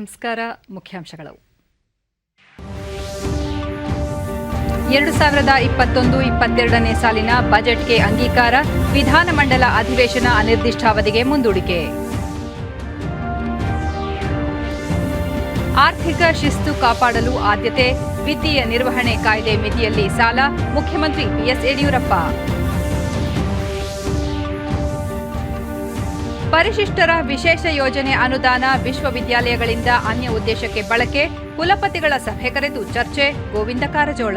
ನಮಸ್ಕಾರ. ಮುಖ್ಯಾಂಶಗಳು. 2021-22ನೇ ಸಾಲಿನ ಬಜೆಟ್ಗೆ ಅಂಗೀಕಾರ. ವಿಧಾನಮಂಡಲ ಅಧಿವೇಶನ ಅನಿರ್ದಿಷ್ಟಾವಧಿಗೆ ಮುಂದೂಡಿಕೆ. ಆರ್ಥಿಕ ಶಿಸ್ತು ಕಾಪಾಡಲು ಆದ್ಯತೆ. ವಿತ್ತೀಯ ನಿರ್ವಹಣೆ ಕಾಯ್ದೆ ಮಿತಿಯಲ್ಲಿ ಸಾಲ. ಮುಖ್ಯಮಂತ್ರಿ ಬಿಎಸ್ ಯಡಿಯೂರಪ್ಪ. ಪರಿಶಿಷ್ಟರ ವಿಶೇಷ ಯೋಜನೆ ಅನುದಾನ ವಿಶ್ವವಿದ್ಯಾಲಯಗಳಿಂದ ಅನ್ಯ ಉದ್ದೇಶಕ್ಕೆ ಬಳಕೆ. ಕುಲಪತಿಗಳ ಸಭೆ ಕರೆದು ಚರ್ಚೆ. ಗೋವಿಂದ ಕಾರಜೋಳ.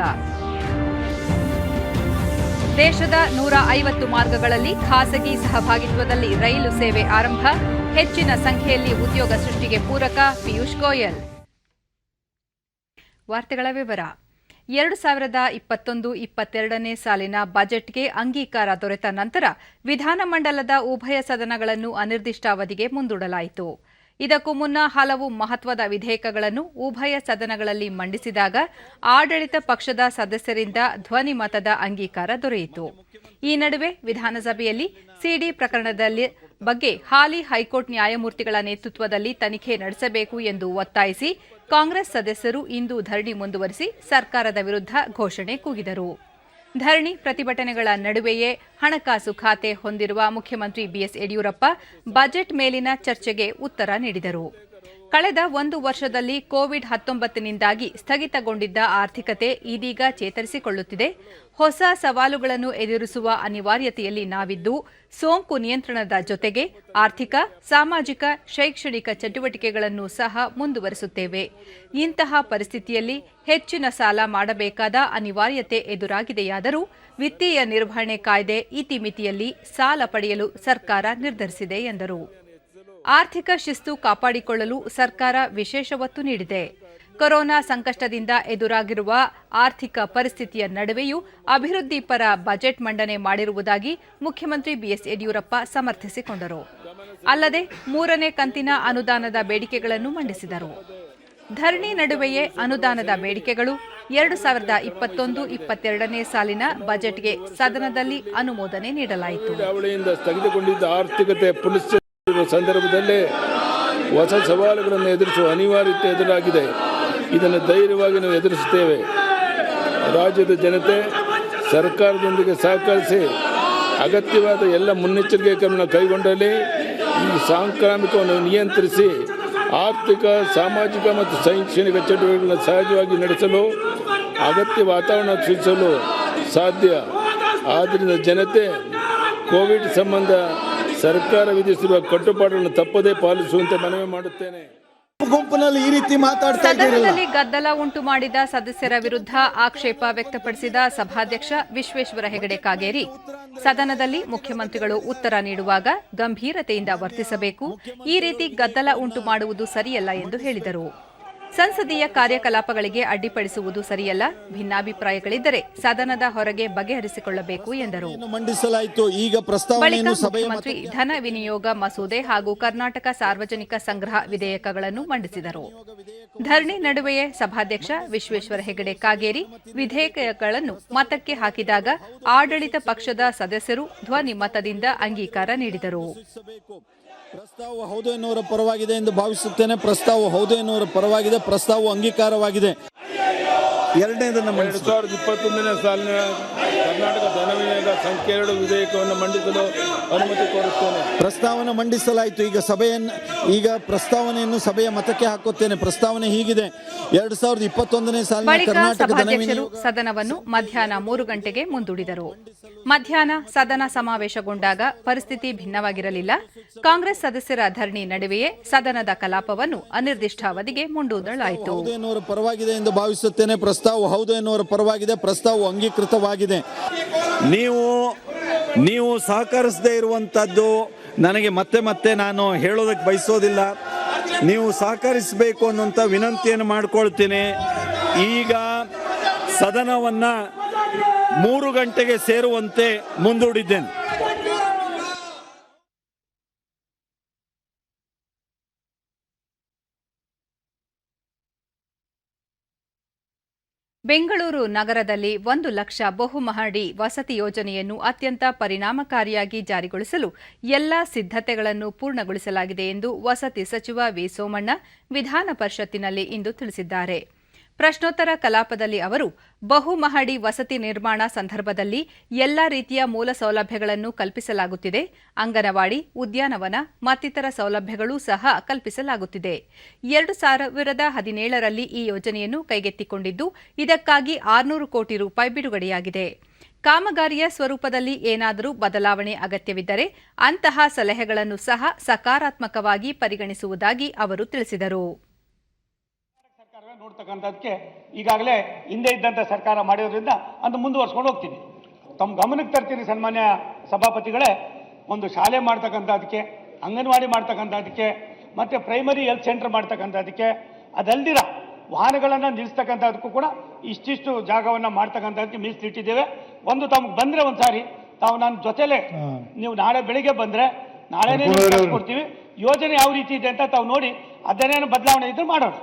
ದೇಶದ 150 ಮಾರ್ಗಗಳಲ್ಲಿ ಖಾಸಗಿ ಸಹಭಾಗಿತ್ವದಲ್ಲಿ ರೈಲು ಸೇವೆ ಆರಂಭ. ಹೆಚ್ಚಿನ ಸಂಖ್ಯೆಯಲ್ಲಿ ಉದ್ಯೋಗ ಸೃಷ್ಟಿಗೆ ಪೂರಕ. ಪಿಯೂಷ್ ಗೋಯಲ್. ವಾರ್ತೆಗಳ ವಿವರ. 2021-22ನೇ ಸಾಲಿನ ಬಜೆಟ್ಗೆ ಅಂಗೀಕಾರ ದೊರೆತ ನಂತರ ವಿಧಾನಮಂಡಲದ ಉಭಯ ಸದನಗಳನ್ನು ಅನಿರ್ದಿಷ್ಟಾವಧಿಗೆ ಮುಂದೂಡಲಾಯಿತು. ಇದಕ್ಕೂ ಮುನ್ನ ಹಲವು ಮಹತ್ವದ ವಿಧೇಯಕಗಳನ್ನು ಉಭಯ ಸದನಗಳಲ್ಲಿ ಮಂಡಿಸಿದಾಗ ಆಡಳಿತ ಪಕ್ಷದ ಸದಸ್ಯರಿಂದ ಧ್ವನಿ ಮತದ ಅಂಗೀಕಾರ ದೊರೆಯಿತು. ಈ ನಡುವೆ ವಿಧಾನಸಭೆಯಲ್ಲಿ ಸಿಡಿ ಪ್ರಕರಣದಲ್ಲಿ ಬಗ್ಗೆ ಹಾಲಿ ಹೈಕೋರ್ಟ್ ನ್ಯಾಯಮೂರ್ತಿಗಳ ನೇತೃತ್ವದಲ್ಲಿ ತನಿಖೆ ನಡೆಸಬೇಕು ಎಂದು ಒತ್ತಾಯಿಸಿ ಕಾಂಗ್ರೆಸ್ ಸದಸ್ಯರು ಇಂದು ಧರಣಿ ಮುಂದುವರೆಸಿ ಸರ್ಕಾರದ ವಿರುದ್ಧ ಘೋಷಣೆ ಕೂಗಿದರು. ಧರಣಿ ಪ್ರತಿಭಟನೆಗಳ ನಡುವೆಯೇ ಹಣಕಾಸು ಖಾತೆ ಹೊಂದಿರುವ ಮುಖ್ಯಮಂತ್ರಿ ಬಿಎಸ್ ಯಡಿಯೂರಪ್ಪ ಬಜೆಟ್ ಮೇಲಿನ ಚರ್ಚೆಗೆ ಉತ್ತರ ನೀಡಿದರು. ಕಳೆದ 1 ವರ್ಷದಲ್ಲಿ ಕೋವಿಡ್-19ನಿಂದಾಗಿ ಸ್ಥಗಿತಗೊಂಡಿದ್ದ ಆರ್ಥಿಕತೆ ಇದೀಗ ಚೇತರಿಸಿಕೊಳ್ಳುತ್ತಿದೆ. ಹೊಸ ಸವಾಲುಗಳನ್ನು ಎದುರಿಸುವ ಅನಿವಾರ್ಯತೆಯಲ್ಲಿ ನಾವಿದ್ದು, ಸೋಂಕು ನಿಯಂತ್ರಣದ ಜೊತೆಗೆ ಆರ್ಥಿಕ, ಸಾಮಾಜಿಕ, ಶೈಕ್ಷಣಿಕ ಚಟುವಟಿಕೆಗಳನ್ನು ಸಹ ಮುಂದುವರಿಸುತ್ತೇವೆ. ಇಂತಹ ಪರಿಸ್ಥಿತಿಯಲ್ಲಿ ಹೆಚ್ಚಿನ ಸಾಲ ಮಾಡಬೇಕಾದ ಅನಿವಾರ್ಯತೆ ಎದುರಾಗಿದೆಯಾದರೂ ವಿತ್ತೀಯ ನಿರ್ವಹಣೆ ಕಾಯ್ದೆ ಇತಿಮಿತಿಯಲ್ಲಿ ಸಾಲ ಪಡೆಯಲು ಸರ್ಕಾರ ನಿರ್ಧರಿಸಿದೆ ಎಂದರು. ಆರ್ಥಿಕ ಶಿಸ್ತು ಕಾಪಾಡಿಕೊಳ್ಳಲು ಸರ್ಕಾರ ವಿಶೇಷ ಒತ್ತು ನೀಡಿದೆ. ಕೊರೋನಾ ಸಂಕಷ್ಟದಿಂದ ಎದುರಾಗಿರುವ ಆರ್ಥಿಕ ಪರಿಸ್ಥಿತಿಯ ನಡುವೆಯೂ ಅಭಿವೃದ್ಧಿ ಪರ ಬಜೆಟ್ ಮಂಡನೆ ಮಾಡಿರುವುದಾಗಿ ಮುಖ್ಯಮಂತ್ರಿ ಬಿಎಸ್ ಯಡಿಯೂರಪ್ಪ ಸಮರ್ಥಿಸಿಕೊಂಡರು. ಅಲ್ಲದೆ 3ನೇ ಕಂತಿನ ಅನುದಾನದ ಬೇಡಿಕೆಗಳನ್ನು ಮಂಡಿಸಿದರು. ಧರಣಿ ನಡುವೆಯೇ ಅನುದಾನದ ಬೇಡಿಕೆಗಳು. 2021-22ನೇ ಸಾಲಿನ ಬಜೆಟ್ಗೆ ಸದನದಲ್ಲಿ ಅನುಮೋದನೆ ನೀಡಲಾಯಿತು. ಸಂದರ್ಭದಲ್ಲಿ ಹೊಸ ಸವಾಲುಗಳನ್ನು ಎದುರಿಸುವ ಅನಿವಾರ್ಯತೆ ಎದುರಾಗಿದೆ. ಇದನ್ನು ಧೈರ್ಯವಾಗಿ ನಾವು ಎದುರಿಸುತ್ತೇವೆ. ರಾಜ್ಯದ ಜನತೆ ಸರ್ಕಾರದೊಂದಿಗೆ ಸಹಕರಿಸಿ ಅಗತ್ಯವಾದ ಎಲ್ಲ ಮುನ್ನೆಚ್ಚರಿಕೆ ಕ್ರಮ ಕೈಗೊಂಡಲ್ಲಿ ಈ ಸಾಂಕ್ರಾಮಿಕವನ್ನು ನಿಯಂತ್ರಿಸಿ ಆರ್ಥಿಕ, ಸಾಮಾಜಿಕ ಮತ್ತು ಶೈಕ್ಷಣಿಕ ಚಟುವಟಿಕೆಗಳನ್ನು ಸಹಜವಾಗಿ ನಡೆಸಲು ಅಗತ್ಯ ವಾತಾವರಣ ಸೃಷ್ಟಿಸಲು ಸಾಧ್ಯ. ಆದ್ದರಿಂದ ಜನತೆ ಕೋವಿಡ್ ಸಂಬಂಧ ಸರ್ಕಾರ ವಿಧಿಸಿರುವ ಕಟ್ಟುಪಾಡುಗಳನ್ನು ತಪ್ಪದೇ ಪಾಲಿಸುವಂತೆ ಮನವಿ ಮಾಡುತ್ತೇನೆ. ಗುಂಪಿನಲ್ಲಿ ಈ ರೀತಿ ಸದನದಲ್ಲಿ ಗದ್ದಲ ಉಂಟು ಮಾಡಿದ ಸದಸ್ಯರ ವಿರುದ್ಧ ಆಕ್ಷೇಪ ವ್ಯಕ್ತಪಡಿಸಿದ ಸಭಾಧ್ಯಕ್ಷ ವಿಶ್ವೇಶ್ವರ ಹೆಗಡೆ ಕಾಗೇರಿ, ಸದನದಲ್ಲಿ ಮುಖ್ಯಮಂತ್ರಿಗಳು ಉತ್ತರ ನೀಡುವಾಗ ಗಂಭೀರತೆಯಿಂದ ವರ್ತಿಸಬೇಕು. ಈ ರೀತಿ ಗದ್ದಲ ಉಂಟು ಮಾಡುವುದು ಸರಿಯಲ್ಲ ಎಂದು ಹೇಳಿದರು. ಸಂಸದೀಯ ಕಾರ್ಯಕಲಾಪಗಳಿಗೆ ಅಡ್ಡಿಪಡಿಸುವುದು ಸರಿಯಲ್ಲ. ಭಿನ್ನಾಭಿಪ್ರಾಯಗಳಿದ್ದರೆ ಸದನದ ಹೊರಗೆ ಬಗೆಹರಿಸಿಕೊಳ್ಳಬೇಕು ಎಂದರು. ಬಳಿಕ ಮುಖ್ಯಮಂತ್ರಿ ಧನ ವಿನಿಯೋಗ ಮಸೂದೆ ಹಾಗೂ ಕರ್ನಾಟಕ ಸಾರ್ವಜನಿಕ ಸಂಗ್ರಹ ವಿಧೇಯಕಗಳನ್ನು ಮಂಡಿಸಿದರು. ಧರಣಿ ನಡುವೆಯೇ ಸಭಾಧ್ಯಕ್ಷ ವಿಶ್ವೇಶ್ವರ ಹೆಗಡೆ ಕಾಗೇರಿ ವಿಧೇಯಕಗಳನ್ನು ಮತಕ್ಕೆ ಹಾಕಿದಾಗ ಆಡಳಿತ ಪಕ್ಷದ ಸದಸ್ಯರು ಧ್ವನಿ ಮತದಿಂದ ಅಂಗೀಕಾರ ನೀಡಿದರು. ಪ್ರಸ್ತಾವ ಹೌದು ಎನ್ನುವರ ಪರವಾಗಿದೆ ಎಂದು ಭಾವಿಸುತ್ತೇನೆ. ಪ್ರಸ್ತಾವ ಹೌದು ಎನ್ನುವರ ಪರವಾಗಿದೆ. ಪ್ರಸ್ತಾವ ಅಂಗೀಕಾರವಾಗಿದೆ. 2021ನೇ ಸಾಲಿನ ಕರ್ನಾಟಕ ಧನ ವಿನಿಯೋಗ ಸಂಖ್ಯೆ 2 ವಿಧೇಯಕವನ್ನು ಮಂಡಿಸಲು ಅನುಮತಿ ಕೋರುತ್ತೇನೆ. ಪ್ರಸ್ತಾವನೆ ಮಂಡಿಸಲಾಯಿತು. ಈಗ ಪ್ರಸ್ತಾವನೆಯನ್ನು ಸಭೆಯ ಮತಕ್ಕೆ ಹಾಕುತ್ತೇನೆ. ಪ್ರಸ್ತಾವನೆ ಹೀಗಿದೆ: 2021ನೇ ಸಾಲಿನ ಕರ್ನಾಟಕ ಧನ ವಿನಿಯೋಗ ಸದನವನ್ನು ಮಧ್ಯಾಹ್ನ 3 ಗಂಟೆಗೆ ಮುಂದೂಡಿದರು. ಮಧ್ಯಾಹ್ನ ಸದನ ಸಮಾವೇಶಗೊಂಡಾಗ ಪರಿಸ್ಥಿತಿ ಭಿನ್ನವಾಗಿರಲಿಲ್ಲ. ಕಾಂಗ್ರೆಸ್ ಸದಸ್ಯರ ಧರಣಿ ನಡುವೆಯೇ ಸದನದ ಕಲಾಪವನ್ನು ಅನಿರ್ದಿಷ್ಟಾವಧಿಗೆ ಮುಂದೂಡಲಾಯಿತು. ಪರವಾಗಿದೆ ಎಂದು ಭಾವಿಸುತ್ತೇನೆ. ಪ್ರಸ್ತಾವ ಹೌದು ಎನ್ನುವರ ಪರವಾಗಿದೆ. ಪ್ರಸ್ತಾವ ಅಂಗೀಕೃತವಾಗಿದೆ. ನೀವು ಸಹಕರಿಸದೇ ಇರುವಂತದ್ದು ನನಗೆ ಮತ್ತೆ ನಾನು ಹೇಳೋದಕ್ಕೆ ಬಯಸೋದಿಲ್ಲ. ನೀವು ಸಹಕರಿಸಬೇಕು ಅನ್ನುವಂಥ ವಿನಂತಿಯನ್ನು ಮಾಡಿಕೊಳ್ತೀನಿ. ಈಗ ಸದನವನ್ನ 3 ಗಂಟೆಗೆ ಸೇರುವಂತೆ ಮುಂದೂಡಿದ್ದೇನೆ. ಬೆಂಗಳೂರು ನಗರದಲ್ಲಿ 1 ಲಕ್ಷ ಬಹುಮಹಡಿ ವಸತಿ ಯೋಜನೆಯನ್ನು ಅತ್ಯಂತ ಪರಿಣಾಮಕಾರಿಯಾಗಿ ಜಾರಿಗೊಳಿಸಲು ಎಲ್ಲಾ ಸಿದ್ಧತೆಗಳನ್ನು ಪೂರ್ಣಗೊಳಿಸಲಾಗಿದೆ ಎಂದು ವಸತಿ ಸಚಿವ ವಿ ಸೋಮಣ್ಣ ವಿಧಾನ ಪರಿಷತ್ತಿನಲ್ಲಿ ಇಂದು ತಿಳಿಸಿದ್ದಾರೆ. ಪ್ರಶ್ನೋತ್ತರ ಕಲಾಪದಲ್ಲಿ ಅವರು ಬಹುಮಹಡಿ ವಸತಿ ನಿರ್ಮಾಣ ಸಂದರ್ಭದಲ್ಲಿ ಎಲ್ಲಾ ರೀತಿಯ ಮೂಲ ಸೌಲಭ್ಯಗಳನ್ನು ಕಲ್ಪಿಸಲಾಗುತ್ತಿದೆ, ಅಂಗನವಾಡಿ, ಉದ್ಯಾನವನ ಮತ್ತಿತರ ಸೌಲಭ್ಯಗಳೂ ಸಹ ಕಲ್ಪಿಸಲಾಗುತ್ತಿದೆ. 2017ರಲ್ಲಿ ಈ ಯೋಜನೆಯನ್ನು ಕೈಗೆತ್ತಿಕೊಂಡಿದ್ದು, ಇದಕ್ಕಾಗಿ 600 ಕೋಟಿ ರೂಪಾಯಿ ಬಿಡುಗಡೆಯಾಗಿದೆ. ಕಾಮಗಾರಿಯ ಸ್ವರೂಪದಲ್ಲಿ ಏನಾದರೂ ಬದಲಾವಣೆ ಅಗತ್ಯವಿದ್ದರೆ ಅಂತಹ ಸಲಹೆಗಳನ್ನು ಸಹ ಸಕಾರಾತ್ಮಕವಾಗಿ ಪರಿಗಣಿಸುವುದಾಗಿ ಅವರು ತಿಳಿಸಿದರು. ನೋಡ್ತಕ್ಕಂಥದಕ್ಕೆ ಈಗಾಗಲೇ ಹಿಂದೆ ಇದ್ದಂಥ ಸರ್ಕಾರ ಮಾಡಿರೋದ್ರಿಂದ ಅದು ಮುಂದುವರ್ಸ್ಕೊಂಡು ಹೋಗ್ತೀನಿ. ತಮ್ಮ ಗಮನಕ್ಕೆ ತರ್ತೀನಿ ಸನ್ಮಾನ್ಯ ಸಭಾಪತಿಗಳೇ, ಒಂದು ಶಾಲೆ ಮಾಡ್ತಕ್ಕಂಥದಕ್ಕೆ, ಅಂಗನವಾಡಿ ಮಾಡ್ತಕ್ಕಂಥದಕ್ಕೆ, ಮತ್ತು ಪ್ರೈಮರಿ ಹೆಲ್ತ್ ಸೆಂಟರ್ ಮಾಡ್ತಕ್ಕಂಥದಕ್ಕೆ, ಅದಲ್ದಿರ ವಾಹನಗಳನ್ನು ನಿಲ್ಲಿಸ್ತಕ್ಕಂಥದಕ್ಕೂ ಕೂಡ ಇಷ್ಟಿಷ್ಟು ಜಾಗವನ್ನು ಮಾಡ್ತಕ್ಕಂಥದಕ್ಕೆ ಮೀಸಲಿಟ್ಟಿದ್ದೇವೆ. ಒಂದು ತಮಗೆ ಬಂದರೆ ಒಂದು ಸಾರಿ ತಾವು ನನ್ನ ಜೊತೆಲೇ ನೀವು ನಾಳೆ ಬೆಳಿಗ್ಗೆ ಬಂದರೆ ನಾಳೆನೇ ಕೊಡ್ತೀವಿ. ಯೋಜನೆ ಯಾವ ರೀತಿ ಇದೆ ಅಂತ ತಾವು ನೋಡಿ ಅದನ್ನೇನು ಬದಲಾವಣೆ ಇದ್ರೆ ಮಾಡೋಣ.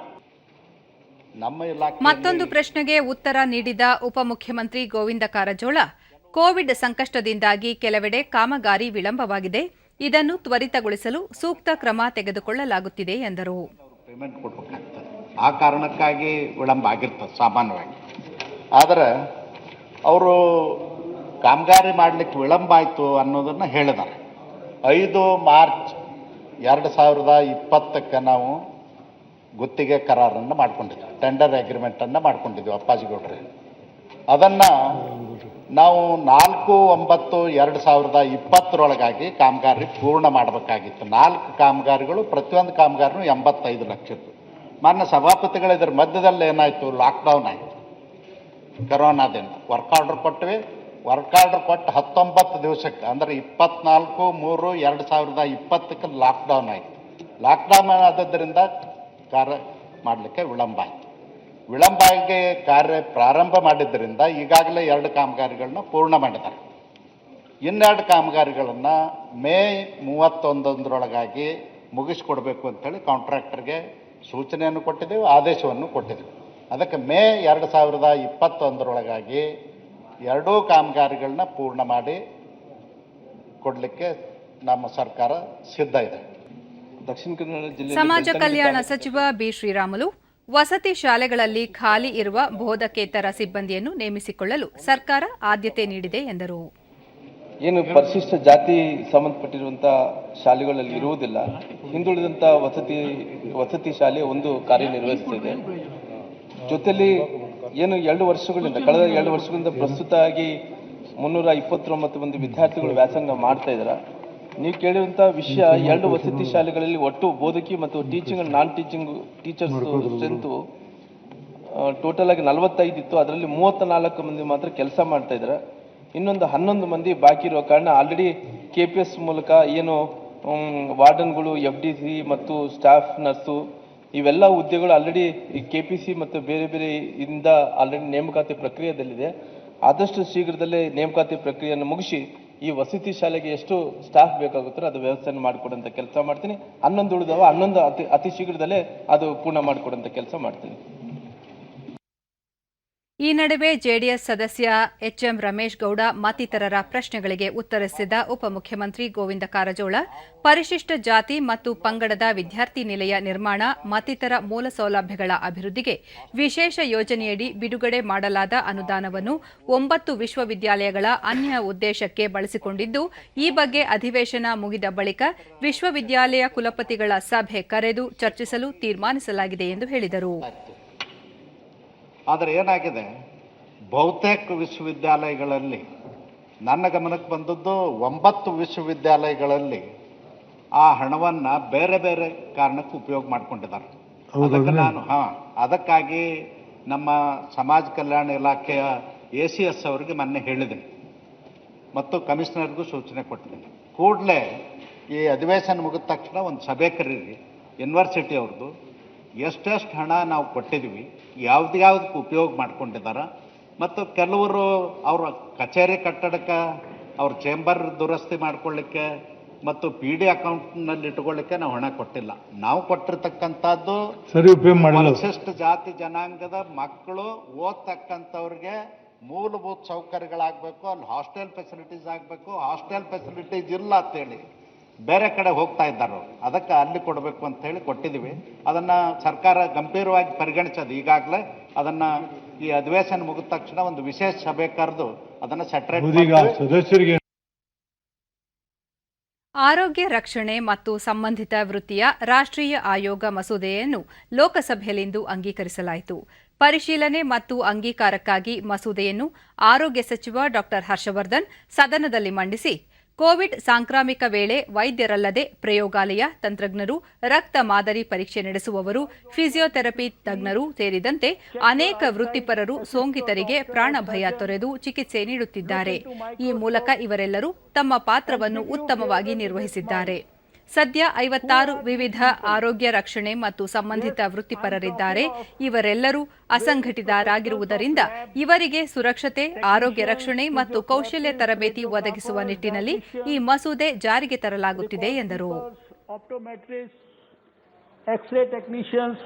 ಮತ್ತೊಂದು ಪ್ರಶ್ನೆಗೆ ಉತ್ತರ ನೀಡಿದ ಉಪಮುಖ್ಯಮಂತ್ರಿ ಗೋವಿಂದ ಕಾರಜೋಳ, ಕೋವಿಡ್ ಸಂಕಷ್ಟದಿಂದಾಗಿ ಕೆಲವೆಡೆ ಕಾಮಗಾರಿ ವಿಳಂಬವಾಗಿದೆ, ಇದನ್ನು ತ್ವರಿತಗೊಳಿಸಲು ಸೂಕ್ತ ಕ್ರಮ ತೆಗೆದುಕೊಳ್ಳಲಾಗುತ್ತಿದೆ ಎಂದರು. ಪೇಮೆಂಟ್ ಕೊಡಬೇಕಾಗ್ತದೆ, ಆ ಕಾರಣಕ್ಕಾಗಿ ವಿಳಂಬ ಆಗಿರ್ತದೆ ಸಾಮಾನ್ಯವಾಗಿ. ಆದರೆ ಅವರು ಕಾಮಗಾರಿ ಮಾಡಲಿಕ್ಕೆ ವಿಳಂಬ ಆಯಿತು ಅನ್ನೋದನ್ನು ಹೇಳಿದ್ದಾರೆ. 5 ಮಾರ್ಚ್ 2020ಕ್ಕೆ ನಾವು ಗುತ್ತಿಗೆ ಕರಾರನ್ನು ಮಾಡ್ಕೊಂಡಿದ್ವಿ, ಟೆಂಡರ್ ಅಗ್ರಿಮೆಂಟನ್ನು ಮಾಡ್ಕೊಂಡಿದ್ವಿ ಅಪ್ಪಾಜಿಗೌಡ್ರೆ. ಅದನ್ನು ನಾವು 4/9/2020 ಕಾಮಗಾರಿ ಪೂರ್ಣ ಮಾಡಬೇಕಾಗಿತ್ತು. 4 ಕಾಮಗಾರಿಗಳು, ಪ್ರತಿಯೊಂದು ಕಾಮಗಾರಿನೂ 85 ಲಕ್ಷದ್ದು. ಮಾನ್ಯ ಸಭಾಪತಿಗಳು ಇದರ ಮಧ್ಯದಲ್ಲಿ ಏನಾಯಿತು, ಲಾಕ್ಡೌನ್ ಆಯಿತು ಕರೋನಾದಿಂದ. ವರ್ಕ್ ಆರ್ಡರ್ ಕೊಟ್ಟಿವಿ, ವರ್ಕ್ ಆರ್ಡರ್ ಕೊಟ್ಟು 19 ದಿವಸಕ್ಕೆ ಅಂದರೆ 24/3/2020 ಲಾಕ್ಡೌನ್ ಆಯಿತು. ಲಾಕ್ಡೌನ್ ಆದದ್ದರಿಂದ ಕಾರ್ಯ ಮಾಡಲಿಕ್ಕೆ ವಿಳಂಬ ಆಯಿತು. ವಿಳಂಬವಾಗಿ ಕಾರ್ಯ ಪ್ರಾರಂಭ ಮಾಡಿದ್ದರಿಂದ ಈಗಾಗಲೇ 2 ಕಾಮಗಾರಿಗಳನ್ನ ಪೂರ್ಣ ಮಾಡಿದ್ದಾರೆ. 2 ಕಾಮಗಾರಿಗಳನ್ನು ಮೇ 31 ಮುಗಿಸ್ಕೊಡ್ಬೇಕು ಅಂತೇಳಿ ಕಾಂಟ್ರಾಕ್ಟರ್ಗೆ ಸೂಚನೆಯನ್ನು ಕೊಟ್ಟಿದ್ದೇವೆ, ಆದೇಶವನ್ನು ಕೊಟ್ಟಿದ್ದೇವೆ. ಅದಕ್ಕೆ ಮೇ 2021 2 ಕಾಮಗಾರಿಗಳನ್ನ ಪೂರ್ಣ ಮಾಡಿ ಕೊಡಲಿಕ್ಕೆ ನಮ್ಮ ಸರ್ಕಾರ ಸಿದ್ಧ ಇದೆ. ದಕ್ಷಿಣ ಕನ್ನಡ ಜಿಲ್ಲೆ ಸಮಾಜ ಕಲ್ಯಾಣ ಸಚಿವ ಬಿ ಶ್ರೀರಾಮುಲು ವಸತಿ ಶಾಲೆಗಳಲ್ಲಿ ಖಾಲಿ ಇರುವ ಬೋಧಕೇತರ ಸಿಬ್ಬಂದಿಯನ್ನು ನೇಮಿಸಿಕೊಳ್ಳಲು ಸರ್ಕಾರ ಆದ್ಯತೆ ನೀಡಿದೆ ಎಂದರು. ಏನು ಪರಿಶಿಷ್ಟ ಜಾತಿ ಸಂಬಂಧಪಟ್ಟಿರುವಂತಹ ಶಾಲೆಗಳಲ್ಲಿ ಇರುವುದಿಲ್ಲ, ಹಿಂದುಳಿದಂತ ವಸತಿ ಶಾಲೆ ಒಂದು ಕಾರ್ಯನಿರ್ವಹಿಸುತ್ತಿದೆ. ಜೊತೆಲಿ ಏನು ಕಳೆದ 2 ವರ್ಷಗಳಿಂದ ಪ್ರಸ್ತುತ ಆಗಿ 329 ಮಂದಿ ವಿದ್ಯಾರ್ಥಿಗಳು ವ್ಯಾಸಂಗ ಮಾಡ್ತಾ ಇದ್ದಾರೆ. ನೀವು ಕೇಳಿರುವಂಥ ವಿಷಯ, 2 ವಸತಿ ಶಾಲೆಗಳಲ್ಲಿ ಒಟ್ಟು ಬೋಧಕಿ ಮತ್ತು teaching and non teaching teachers strength total ಆಗಿ 45 ಇತ್ತು. ಅದರಲ್ಲಿ 34 ಮಂದಿ ಮಾತ್ರ ಕೆಲಸ ಮಾಡ್ತಾ ಇದ್ದಾರೆ. ಇನ್ನೊಂದು 11 ಮಂದಿ ಬಾಕಿ ಇರೋ ಕಾರಣ ಆಲ್ರೆಡಿ KPS ಮೂಲಕ ಏನು ವಾರ್ಡನ್ಗಳು, FDC ಮತ್ತು ಸ್ಟಾಫ್ ನರ್ಸು ಇವೆಲ್ಲ ಹುದ್ದೆಗಳು ಆಲ್ರೆಡಿ KPC ಮತ್ತು ಬೇರೆ ಬೇರೆ ಇಂದ ಆಲ್ರೆಡಿ ನೇಮಕಾತಿ ಪ್ರಕ್ರಿಯೆಯಲ್ಲಿದೆ. ಆದಷ್ಟು ಶೀಘ್ರದಲ್ಲೇ ನೇಮಕಾತಿ ಪ್ರಕ್ರಿಯೆಯನ್ನು ಮುಗಿಸಿ ಈ ವಸತಿ ಶಾಲೆಗೆ ಎಷ್ಟು ಸ್ಟಾಫ್ ಬೇಕಾಗುತ್ತೋ ಅದು ವ್ಯವಸ್ಥೆಯನ್ನು ಮಾಡಿಕೊಡಂತ ಕೆಲಸ ಮಾಡ್ತೀನಿ. 11 ಉಳಿದವ 11 ಅತಿ ಶೀಘ್ರದಲ್ಲೇ ಅದು ಪೂರ್ಣ ಮಾಡಿಕೊಡಂತ ಕೆಲಸ ಮಾಡ್ತೀನಿ. ಈ ನಡುವೆ ಜೆಡಿಎಸ್ ಸದಸ್ಯ ಎಚ್ಎಂ ರಮೇಶ್ ಗೌಡ ಮತ್ತಿತರರ ಪ್ರಶ್ನೆಗಳಿಗೆ ಉತ್ತರಿಸಿದ ಉಪಮುಖ್ಯಮಂತ್ರಿ ಗೋವಿಂದ ಕಾರಜೋಳ, ಪರಿಶಿಷ್ಟ ಜಾತಿ ಮತ್ತು ಪಂಗಡದ ವಿದ್ಯಾರ್ಥಿ ನಿಲಯ ನಿರ್ಮಾಣ ಮತ್ತಿತರ ಮೂಲ ಸೌಲಭ್ಯಗಳ ಅಭಿವೃದ್ಧಿಗೆ ವಿಶೇಷ ಯೋಜನೆಯಡಿ ಬಿಡುಗಡೆ ಮಾಡಲಾದ ಅನುದಾನವನ್ನು 9 ವಿಶ್ವವಿದ್ಯಾಲಯಗಳ ಅನ್ಯ ಉದ್ದೇಶಕ್ಕೆ ಬಳಸಿಕೊಂಡಿದ್ದು, ಈ ಬಗ್ಗೆ ಅಧಿವೇಶನ ಮುಗಿದ ಬಳಿಕ ವಿಶ್ವವಿದ್ಯಾಲಯ ಕುಲಪತಿಗಳ ಸಭೆ ಕರೆದು ಚರ್ಚಿಸಲು ತೀರ್ಮಾನಿಸಲಾಗಿದೆ ಎಂದು ಹೇಳಿದರು. ಆದರೆ ಏನಾಗಿದೆ, ಬಹುತೇಕ ವಿಶ್ವವಿದ್ಯಾಲಯಗಳಲ್ಲಿ ನನ್ನ ಗಮನಕ್ಕೆ ಬಂದದ್ದು 9 ವಿಶ್ವವಿದ್ಯಾಲಯಗಳಲ್ಲಿ ಆ ಹಣವನ್ನು ಬೇರೆ ಬೇರೆ ಕಾರಣಕ್ಕೆ ಉಪಯೋಗ ಮಾಡ್ಕೊಂಡಿದ್ದಾರೆ. ಅದಕ್ಕಾಗಿ ನಮ್ಮ ಸಮಾಜ ಕಲ್ಯಾಣ ಇಲಾಖೆಯ ACS ಅವರಿಗೆ ಮೊನ್ನೆ ಹೇಳಿದ್ದೀನಿ ಮತ್ತು ಕಮಿಷನರ್ಗೂ ಸೂಚನೆ ಕೊಟ್ಟಿದ್ದೀನಿ. ಕೂಡಲೇ ಈ ಅಧಿವೇಶನ ಮುಗಿದ ತಕ್ಷಣ ಒಂದು ಸಭೆ ಕರೀರಿ, ಯೂನಿವರ್ಸಿಟಿ ಅವ್ರದ್ದು ಎಷ್ಟೆಷ್ಟು ಹಣ ನಾವು ಕೊಟ್ಟಿದ್ವಿ, ಯಾವುದಕ್ಕೆ ಉಪಯೋಗ ಮಾಡ್ಕೊಂಡಿದ್ದಾರೆ, ಮತ್ತು ಕೆಲವರು ಅವರ ಕಚೇರಿ ಕಟ್ಟಡಕ್ಕೆ ಅವ್ರ ಚೇಂಬರ್ ದುರಸ್ತಿ ಮಾಡ್ಕೊಳ್ಳಿಕ್ಕೆ ಮತ್ತು PD ಅಕೌಂಟ್ನಲ್ಲಿ ಇಟ್ಕೊಳ್ಳಿಕ್ಕೆ ನಾವು ಹಣ ಕೊಟ್ಟಿಲ್ಲ. ನಾವು ಕೊಟ್ಟಿರ್ತಕ್ಕಂಥದ್ದು ಸರಿ ಉಪಯೋಗ ಮಾಡಲ್ಲ. ಪರಿಶಿಷ್ಟ ಜಾತಿ ಜನಾಂಗದ ಮಕ್ಕಳು ಓದ್ತಕ್ಕಂಥವ್ರಿಗೆ ಮೂಲಭೂತ ಸೌಕರ್ಯಗಳಾಗಬೇಕು, ಅಲ್ಲಿ ಹಾಸ್ಟೆಲ್ ಫೆಸಿಲಿಟೀಸ್ ಆಗಬೇಕು. ಹಾಸ್ಟೆಲ್ ಫೆಸಿಲಿಟೀಸ್ ಇಲ್ಲ ಅಂತೇಳಿ ಬೇರೆ ಕಡೆ ಹೋಗ್ತಾ ಇದ್ದಾರೆ. ಅದಕ್ಕೆ ಅಲ್ಲಿ ಕೊಡಬೇಕು ಅಂತ ಹೇಳಿ ಕೊಟ್ಟಿದ್ದೀವಿ. ಅದನ್ನು ಸರ್ಕಾರ ಗಂಭೀರವಾಗಿ ಪರಿಗಣಿಸೋದು. ಈಗಾಗಲೇ ಅದನ್ನು ಈ ಅಧಿವೇಶನ ಮುಗಿದ ತಕ್ಷಣ ಒಂದು ವಿಶೇಷ ಸಭೆ ಕರೆದು ಅದನ್ನು ಸೆಟ್ರೇಟ್ ಸದಸ್ಯರಿಗೆ ಆರೋಗ್ಯ ರಕ್ಷಣೆ ಮತ್ತು ಸಂಬಂಧಿತ ವೃತ್ತಿಯ ರಾಷ್ಟ್ರೀಯ ಆಯೋಗ ಮಸೂದೆಯನ್ನು ಲೋಕಸಭೆಯಲ್ಲಿಂದು ಅಂಗೀಕರಿಸಲಾಯಿತು. ಪರಿಶೀಲನೆ ಮತ್ತು ಅಂಗೀಕಾರಕ್ಕಾಗಿ ಮಸೂದೆಯನ್ನು ಆರೋಗ್ಯ ಸಚಿವ ಡಾ ಹರ್ಷವರ್ಧನ್ ಸದನದಲ್ಲಿ ಮಂಡಿಸಿ, ಕೋವಿಡ್ ಸಾಂಕ್ರಾಮಿಕ ವೇಳೆ ವೈದ್ಯರಲ್ಲದೆ ಪ್ರಯೋಗಾಲಯ ತಂತ್ರಜ್ಞರು, ರಕ್ತ ಮಾದರಿ ಪರೀಕ್ಷೆ ನಡೆಸುವವರು, ಫಿಸಿಯೋಥೆರಪಿ ತಜ್ಞರು ಸೇರಿದಂತೆ ಅನೇಕ ವೃತ್ತಿಪರರು ಸೋಂಕಿತರಿಗೆ ಪ್ರಾಣಭಯ ತೊರೆದು ಚಿಕಿತ್ಸೆ ನೀಡುತ್ತಿದ್ದಾರೆ. ಈ ಮೂಲಕ ಇವರೆಲ್ಲರೂ ತಮ್ಮ ಪಾತ್ರವನ್ನು ಉತ್ತಮವಾಗಿ ನಿರ್ವಹಿಸಿದ್ದಾರೆ. ಸದ್ಯ 56 ವಿವಿಧ ಆರೋಗ್ಯ ರಕ್ಷಣೆ ಮತ್ತು ಸಂಬಂಧಿತ ವೃತ್ತಿಪರರಿದ್ದಾರೆ. ಇವರೆಲ್ಲರೂ ಅಸಂಘಟಿತರಾಗಿರುವುದರಿಂದ ಇವರಿಗೆ ಸುರಕ್ಷತೆ, ಆರೋಗ್ಯ ರಕ್ಷಣೆ ಮತ್ತು ಕೌಶಲ್ಯ ತರಬೇತಿ ಒದಗಿಸುವ ನಿಟ್ಟಿನಲ್ಲಿ ಈ ಮಸೂದೆ ಜಾರಿಗೆ ತರಲಾಗುತ್ತಿದೆ ಎಂದರು. X-ray technicians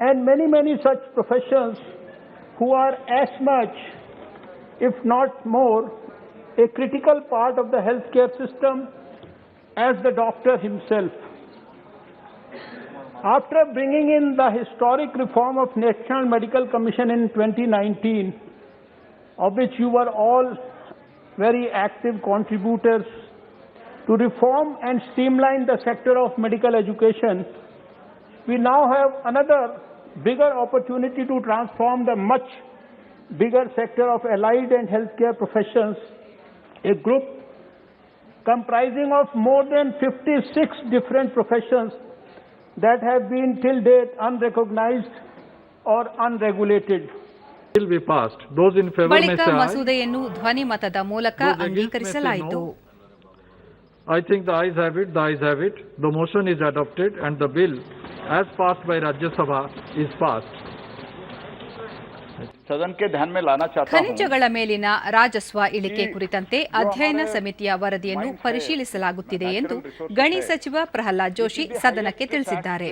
and many such professions who are as much, if not more, a critical part of the healthcare system as the doctor himself. After bringing in the historic reform of National Medical Commission in 2019, of which you were all very active contributors, to reform and streamline the sector of medical education, we now have another bigger opportunity to transform the much bigger sector of allied and healthcare professions, a group comprising of more than 56 different professions that have been till date unrecognized or unregulated. ಬಳಿಕ ಮಸೂದೆಯನ್ನು ಧ್ವನಿಮತದ ಮೂಲಕ ಅಂಗೀಕರಿಸಲಾಯಿತು. I think the ayes have it, the ayes have it. The motion is adopted and the bill as passed by Rajya Sabha is passed. सदन के ध्यान में लाना चाहता हूं. ಖನಿಜಗಳ ಮೇಲಿನ ರಾಜಸ್ವ ಇಳಿಕೆ ಕುರಿತಂತೆ ಅಧ್ಯಯನ ಸಮಿತಿಯ ವರದಿಯನ್ನು ಪರಿಶೀಲಿಸಲಾಗುತ್ತಿದೆ ಎಂದು ಗಣಿ ಸಚಿವ ಪ್ರಹ್ಲಾದ್ ಜೋಶಿ ಸದನಕ್ಕೆ ತಿಳಿಸಿದ್ದಾರೆ.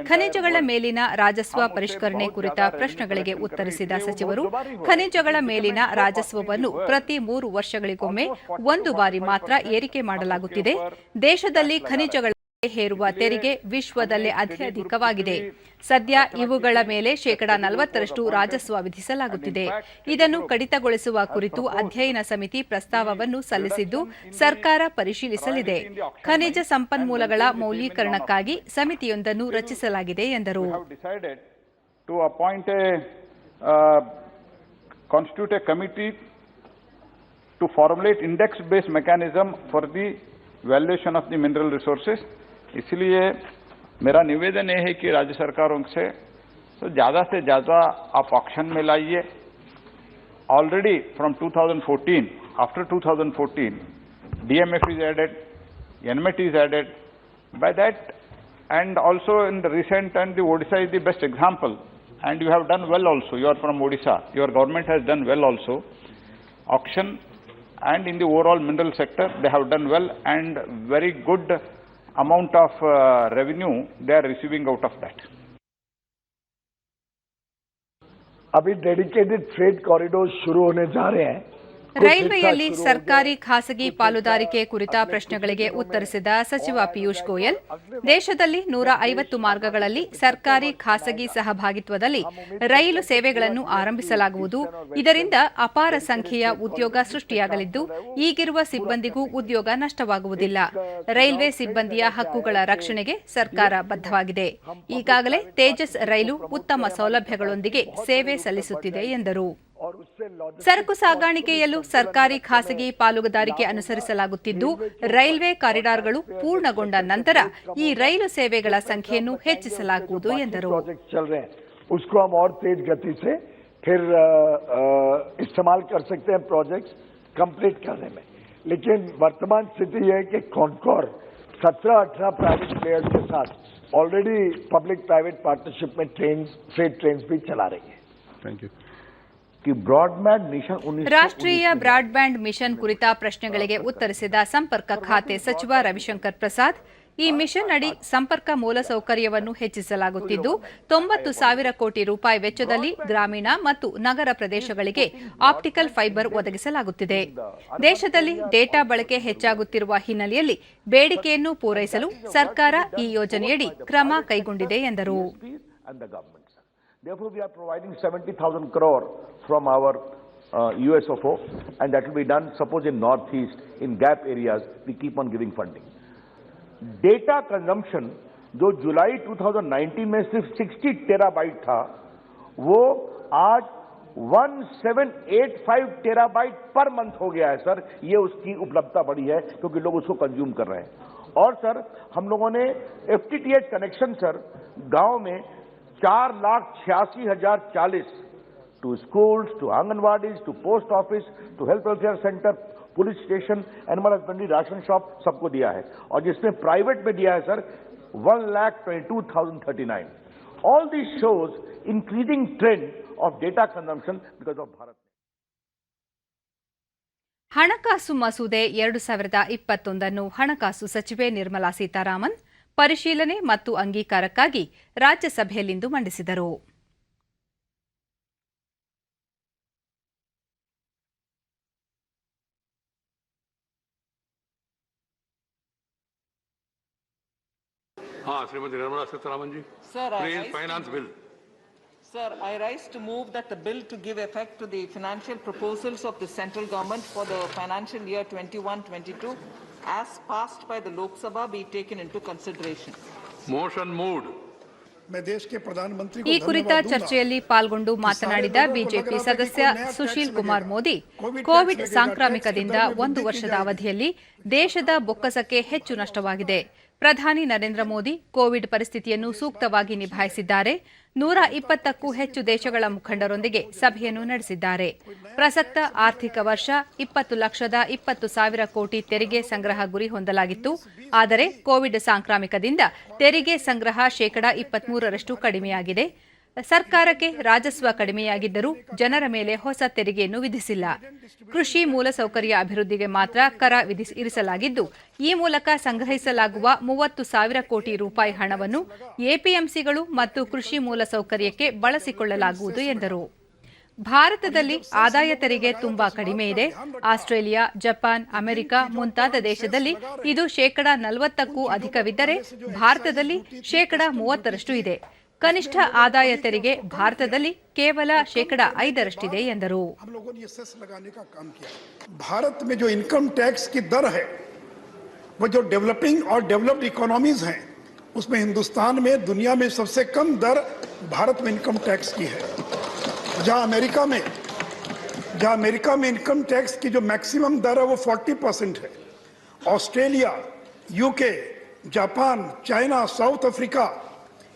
ಖನಿಜಗಳ ಮೇಲಿನ ರಾಜಸ್ವ ಪರಿಷ್ಕರಣೆ ಕುರಿತ ಪ್ರಶ್ನೆಗಳಿಗೆ ಉತ್ತರಿಸಿದ ಸಚಿವರು, ಖನಿಜಗಳ ಮೇಲಿನ ರಾಜಸ್ವವನ್ನು ಪ್ರತಿ 3 ವರ್ಷಗಳಿಗೊಮ್ಮೆ 1 ಬಾರಿ ಮಾತ್ರ ಏರಿಕೆ ಮಾಡಲಾಗುತ್ತಿದೆ. ದೇಶದಲ್ಲಿ ಖನಿಜಗಳ ಹೇರುವ ತೆರಿಗೆ ವಿಶ್ವದಲ್ಲೇ ಅತ್ಯಧಿಕವಾಗಿದೆ. ಸದ್ಯ ಇವುಗಳ ಮೇಲೆ 40% ರಾಜಸ್ವ ವಿಧಿಸಲಾಗುತ್ತಿದೆ. ಇದನ್ನು ಕಡಿತಗೊಳಿಸುವ ಕುರಿತು ಅಧ್ಯಯನ ಸಮಿತಿ ಪ್ರಸ್ತಾವವನ್ನು ಸಲ್ಲಿಸಿದ್ದು ಸರ್ಕಾರ ಪರಿಶೀಲಿಸಲಿದೆ. ಖನಿಜ ಸಂಪನ್ಮೂಲಗಳ ಮೌಲ್ಯೀಕರಣಕ್ಕಾಗಿ ಸಮಿತಿಯೊಂದನ್ನು ರಚಿಸಲಾಗಿದೆ ಎಂದರು. इसलिए मेरा निवेदन ये है कि राज्य सरकारों से ज़्यादा आप ऑक्शन में लाइए. Already from 2014, after 2014, DMF is added, NMET is added. By that, and also in the recent, and the Odisha is the best example, and you have done well also. You are from Odisha. Your government has done well also. Auction and in the overall mineral sector, they have done well, and very good amount of revenue they are receiving out of that. अभी dedicated freight corridor शुरू होने जा रहे हैं. ರೈಲ್ವೆಯಲ್ಲಿ ಸರ್ಕಾರಿ ಖಾಸಗಿ ಪಾಲುದಾರಿಕೆ ಕುರಿತ ಪ್ರಶ್ನೆಗಳಿಗೆ ಉತ್ತರಿಸಿದ ಸಚಿವ ಪಿಯೂಷ್ ಗೋಯಲ್, ದೇಶದಲ್ಲಿ 150 ಮಾರ್ಗಗಳಲ್ಲಿ ಸರ್ಕಾರಿ ಖಾಸಗಿ ಸಹಭಾಗಿತ್ವದಲ್ಲಿ ರೈಲು ಸೇವೆಗಳನ್ನು ಆರಂಭಿಸಲಾಗುವುದು. ಇದರಿಂದ ಅಪಾರ ಸಂಖ್ಯೆಯ ಉದ್ಯೋಗ ಸೃಷ್ಟಿಯಾಗಲಿದ್ದು, ಈಗಿರುವ ಸಿಬ್ಬಂದಿಗೂ ಉದ್ಯೋಗ ನಷ್ಟವಾಗುವುದಿಲ್ಲ. ರೈಲ್ವೆ ಸಿಬ್ಬಂದಿಯ ಹಕ್ಕುಗಳ ರಕ್ಷಣೆಗೆ ಸರ್ಕಾರ ಬದ್ಧವಾಗಿದೆ. ಈಗಾಗಲೇ ತೇಜಸ್ ರೈಲು ಉತ್ತಮ ಸೌಲಭ್ಯಗಳೊಂದಿಗೆ ಸೇವೆ ಸಲ್ಲಿಸುತ್ತಿದೆ ಎಂದರು. ಸರಕು ಸಾಗಾಣಿಕೆಯಲ್ಲೂ ಸರ್ಕಾರಿ ಖಾಸಗಿ ಪಾಲುದಾರಿಕೆ ಅನುಸರಿಸಲಾಗುತ್ತಿದ್ದು, ರೈಲ್ವೆ ಕಾರಿಡಾರ್ಗಳು ಪೂರ್ಣಗೊಂಡ ನಂತರ ಈ ರೈಲು ಸೇವೆಗಳ ಸಂಖ್ಯೆಯನ್ನು ಹೆಚ್ಚಿಸಲಾಗುವುದು ಎಂದರು. उसको हम और तेज गति से फिर इस्तेमाल कर सकते हैं प्रोजेक्ट्स कंप्लीट करने में. लेकिन वर्तमान स्थिति यह है कि कॉनकॉर 17-18 प्राइवेट प्लेयर्स के साथ ऑलरेडी पब्लिक प्राइवेट पार्टनरशिप में फ्रेट ट्रेन्स भी चला रही है. Thank you. कि ब्रॉडबैंड मिशन 19 ರಾಷ್ಟ್ರೀಯ ಬ್ರಾಡ್ಬ್ಯಾಂಡ್ ಮಿಷನ್ ಕುರಿತ ಪ್ರಶ್ನೆಗಳಿಗೆ ಉತ್ತರಿಸಿದ ಸಂಪರ್ಕ ಖಾತೆ ಸಚಿವ ರವಿಶಂಕರ್ ಪ್ರಸಾದ್, ಈ ಮಿಷನ್ ಅಡಿ ಸಂಪರ್ಕ ಮೂಲಸೌಕರ್ಯವನ್ನು ಹೆಚ್ಚಿಸಲಾಗುತ್ತಿದ್ದು 90,000 ಕೋಟಿ ರೂಪಾಯಿ ವೆಚ್ಚದಲ್ಲಿ ಗ್ರಾಮೀಣ ಮತ್ತು ನಗರ ಪ್ರದೇಶಗಳಿಗೆ ಆಪ್ಟಿಕಲ್ ಫೈಬರ್ ಒದಗಿಸಲಾಗುತ್ತಿದೆ. ದೇಶದಲ್ಲಿ ಡೇಟಾ ಬಳಕೆ ಹೆಚ್ಚಾಗುತ್ತಿರುವ ಹಿನ್ನೆಲೆಯಲ್ಲಿ ಬೇಡಿಕೆಯನ್ನು ಪೂರೈಸಲು ಸರ್ಕಾರ ಈ ಯೋಜನೆಯಡಿ ಕ್ರಮ ಕೈಗೊಂಡಿದೆ ಎಂದರು. Therefore, we are providing 70,000 crore from our USOFO, and that will be done, suppose in Northeast, in gap areas, we keep on giving funding. Data consumption, जो जुलाई 2019 में सिर्फ 60 टेराबाइट था, वो आज 1785 टेराबाइट पर मंथ हो गया है सर. ये उसकी उपलब्धता बढ़ी है क्योंकि लोग उसको कंज्यूम कर रहे हैं. और सर, हम लोगों ने FTTH कनेक्शन सर गांव में 4,86,040 to schools, to Anganwadis, to post office, to health welfare center, police station, animal husbandry, ration shop सबको दिया है. और जिसमें प्राइवेट में दिया है sir 1,22,039. All this shows increasing trend of data consumption because of Bharat. ಹಣಕಾಸು ಮಸೂದೆ 2021 ಹಣಕಾಸು ಸಚಿವೆ ನಿರ್ಮಲಾ ಸೀತಾರಾಮನ್ ಪರಿಶೀಲನೆ ಮತ್ತು ಅಂಗೀಕಾರಕ್ಕಾಗಿ ರಾಜ್ಯಸಭೆಯಲ್ಲಿಂದು ಮಂಡಿಸಿದರು. श्रीमती निर्मला सीतारामन जी. Sir, finance bill. Sir, I rise to move that the bill to give effect to the financial proposals of the central government for the financial year 21-22 as passed by the Lok Sabha be taken into consideration. Motion moved. ಈ ಕುರಿತ ಚರ್ಚೆಯಲ್ಲಿ ಪಾಲ್ಗೊಂಡು ಮಾತನಾಡಿದ BJP ಸದಸ್ಯ Sushil Kumar Modi, Covid ಸಾಂಕ್ರಾಮಿಕದಿಂದ 1 ವರ್ಷದ ಅವಧಿಯಲ್ಲಿ ದೇಶದ ಬೊಕ್ಕಸಕ್ಕೆ ಹೆಚ್ಚು ನಷ್ಟವಾಗಿದೆ. ಪ್ರಧಾನಿ ನರೇಂದ್ರ ಮೋದಿ ಕೋವಿಡ್ ಪರಿಸ್ಥಿತಿಯನ್ನು ಸೂಕ್ತವಾಗಿ ನಿಭಾಯಿಸಿದ್ದಾರೆ. 120ಕ್ಕೂ ಹೆಚ್ಚು ದೇಶಗಳ ಮುಖಂಡರೊಂದಿಗೆ ಸಭೆಯನ್ನು ನಡೆಸಿದ್ದಾರೆ. ಪ್ರಸಕ್ತ ಆರ್ಥಿಕ ವರ್ಷ 20,20,000 ಕೋಟಿ ತೆರಿಗೆ ಸಂಗ್ರಹ ಗುರಿ ಹೊಂದಲಾಗಿತ್ತು. ಆದರೆ ಕೋವಿಡ್ ಸಾಂಕ್ರಾಮಿಕದಿಂದ ತೆರಿಗೆ ಸಂಗ್ರಹ ಶೇಕಡಾ 23ರಷ್ಟು ಕಡಿಮೆಯಾಗಿದೆ. ಸರ್ಕಾರಕ್ಕೆ ರಾಜಸ್ವ ಕಡಿಮೆಯಾಗಿದ್ದರೂ ಜನರ ಮೇಲೆ ಹೊಸ ತೆರಿಗೆಯನ್ನು ವಿಧಿಸಿಲ್ಲ. ಕೃಷಿ ಮೂಲಸೌಕರ್ಯ ಅಭಿವೃದ್ಧಿಗೆ ಮಾತ್ರ ಕರ ಇರಿಸಲಾಗಿದ್ದು, ಈ ಮೂಲಕ ಸಂಗ್ರಹಿಸಲಾಗುವ 30,000 ಕೋಟಿ ರೂಪಾಯಿ ಹಣವನ್ನು ಎಪಿಎಂಸಿಗಳು ಮತ್ತು ಕೃಷಿ ಮೂಲಸೌಕರ್ಯಕ್ಕೆ ಬಳಸಿಕೊಳ್ಳಲಾಗುವುದು ಎಂದರು. ಭಾರತದಲ್ಲಿ ಆದಾಯ ತೆರಿಗೆ ತುಂಬಾ ಕಡಿಮೆ ಇದೆ. ಆಸ್ಟ್ರೇಲಿಯಾ, ಜಪಾನ್, ಅಮೆರಿಕ ಮುಂತಾದ ದೇಶದಲ್ಲಿ ಇದು ಶೇಕಡಾ 40ಕ್ಕೂ ಅಧಿಕವಿದ್ದರೆ ಭಾರತದಲ್ಲಿ ಶೇಕಡಾ 30ರಷ್ಟು ಇದೆ. कनिष्ठ आदाय तेरिगे भारतदल्ली केवल शೇಕಡಾ 5ರಷ್ಟಿದೆ ಎಂದರು. हम लोगों ने ये सेस लगाने का काम किया. भारत में जो इनकम टैक्स की दर है वो जो डेवलपिंग और डेवलप्ड इकोनॉमीज हैं उसमें हिंदुस्तान में दुनिया में सबसे कम दर भारत में इनकम टैक्स की है. जहां अमेरिका में इनकम टैक्स की जो मैक्सिमम दर है वो 40% है. Australia, UK, Japan, China, South Africa,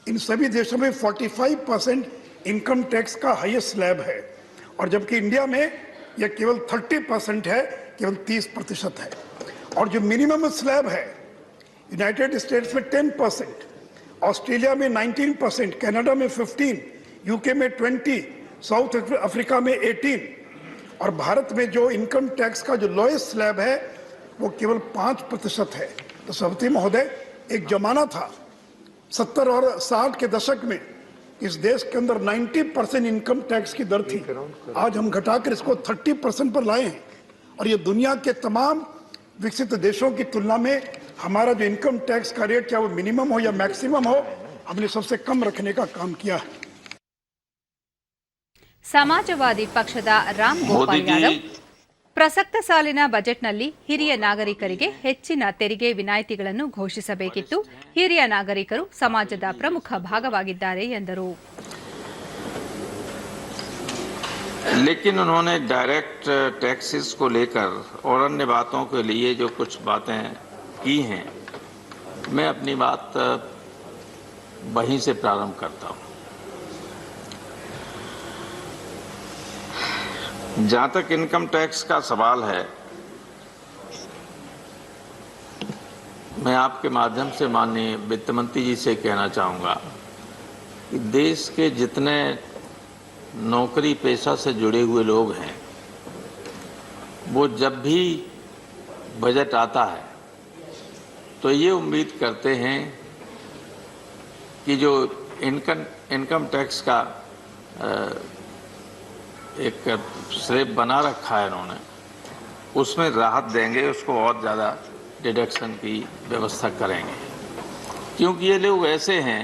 इन सभी देशों में 45% इनकम टैक्स का हाईएस्ट स्लैब है. और जबकि इंडिया में यह केवल 30% है, केवल 30% है. और जो मिनिमम स्लैब है यूनाइटेड स्टेट्स में 10%, ऑस्ट्रेलिया में 19%, कनाडा में 15%, यूके में 20%, साउथ अफ्रीका में 18%. और भारत में जो इनकम टैक्स का जो लोएस्ट स्लैब है वो केवल 5% है. तो सभापति महोदय, एक जमाना था 70 और 60 के दशक में इस देश के अंदर 90% इनकम टैक्स की दर थी. आज हम घटाकर इसको 30% पर लाए हैं. और ये दुनिया के तमाम विकसित देशों की तुलना में हमारा जो इनकम टैक्स का रेट चाहे वो मिनिमम हो या मैक्सिमम हो, हमने सबसे कम रखने का काम किया है. ಸಮಾಜವಾದಿ ಪಕ್ಷದ ರಾಮ್ ಗೋಪಾಲ್ ಯಾದವ್ ಪ್ರಸಕ್ತ ಸಾಲಿನ ಬಜೆಟ್ನಲ್ಲಿ ಹಿರಿಯ ನಾಗರಿಕರಿಗೆ ಹೆಚ್ಚಿನ ತೆರಿಗೆ ವಿನಾಯಿತಿಗಳನ್ನು ಘೋಷಿಸಬೇಕಿತ್ತು. ಹಿರಿಯ ನಾಗರಿಕರು ಸಮಾಜದ ಪ್ರಮುಖ ಭಾಗವಾಗಿದ್ದಾರೆ ಎಂದರು. लेकिन उन्होंने डायरेक्ट टैक्सेस को लेकर और अन्य बातों के लिए जो कुछ बातें की हैं, मैं अपनी बात वहीं से प्रारंभ करता हूं. जहां तक इनकम टैक्स का सवाल है, मैं आपके माध्यम से माननीय वित्त मंत्री जी से कहना चाहूँगा कि देश के जितने नौकरी पेशा से जुड़े हुए लोग हैं, वो जब भी बजट आता है तो ये उम्मीद करते हैं कि जो इनकम टैक्स का एक स्लैब बना रखा है इन्होंने, उसमें राहत देंगे, उसको और ज़्यादा डिडक्शन की व्यवस्था करेंगे। क्योंकि ये लोग ऐसे हैं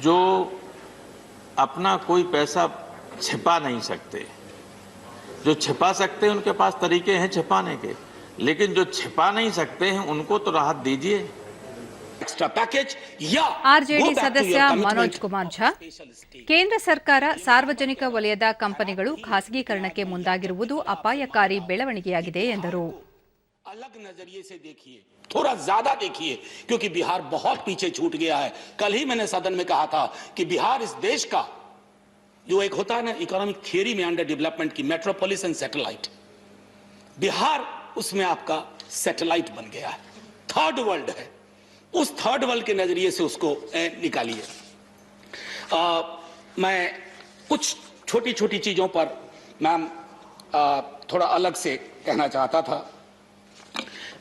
जो अपना कोई पैसा छिपा नहीं सकते। जो छिपा सकते हैं उनके पास तरीके हैं छिपाने के, लेकिन जो छिपा नहीं सकते हैं उनको तो राहत दीजिए। एक्स्ट्रा पैकेज या ಆರ್ಜೆಡಿ ಸದಸ್ಯ ಮನೋಜ್ ಕುಮಾರ್ ಝಾ, ಕೇಂದ್ರ ಸರ್ಕಾರ ಸಾರ್ವಜನಿಕ ವಲಯದ ಕಂಪನಿಗಳು ಖಾಸಗೀಕರಣಕ್ಕೆ ಮುಂದಾಗಿರುವುದು ಅಪಾಯಕಾರಿ ಬೆಳವಣಿಗೆಯಾಗಿದೆ ಎಂದರು. अलग नजरिए से देखिए, थोड़ा ज्यादा देखिए, क्योंकि बिहार बहुत पीछे छूट गया है। कल ही मैंने सदन में कहा था कि बिहार इस देश का जो एक होता है ना इकोनॉमिक थियरी में अंडर डेवलपमेंट की मेट्रोपोलिस एंड सैटेलाइट, बिहार उसमें आपका सैटेलाइट बन गया है, थर्ड वर्ल्ड है। उस थर्ड वर्ल्ड के नजरिए से उसको निकालिए। मैं कुछ छोटी छोटी चीजों पर मैम थोड़ा अलग से कहना चाहता था।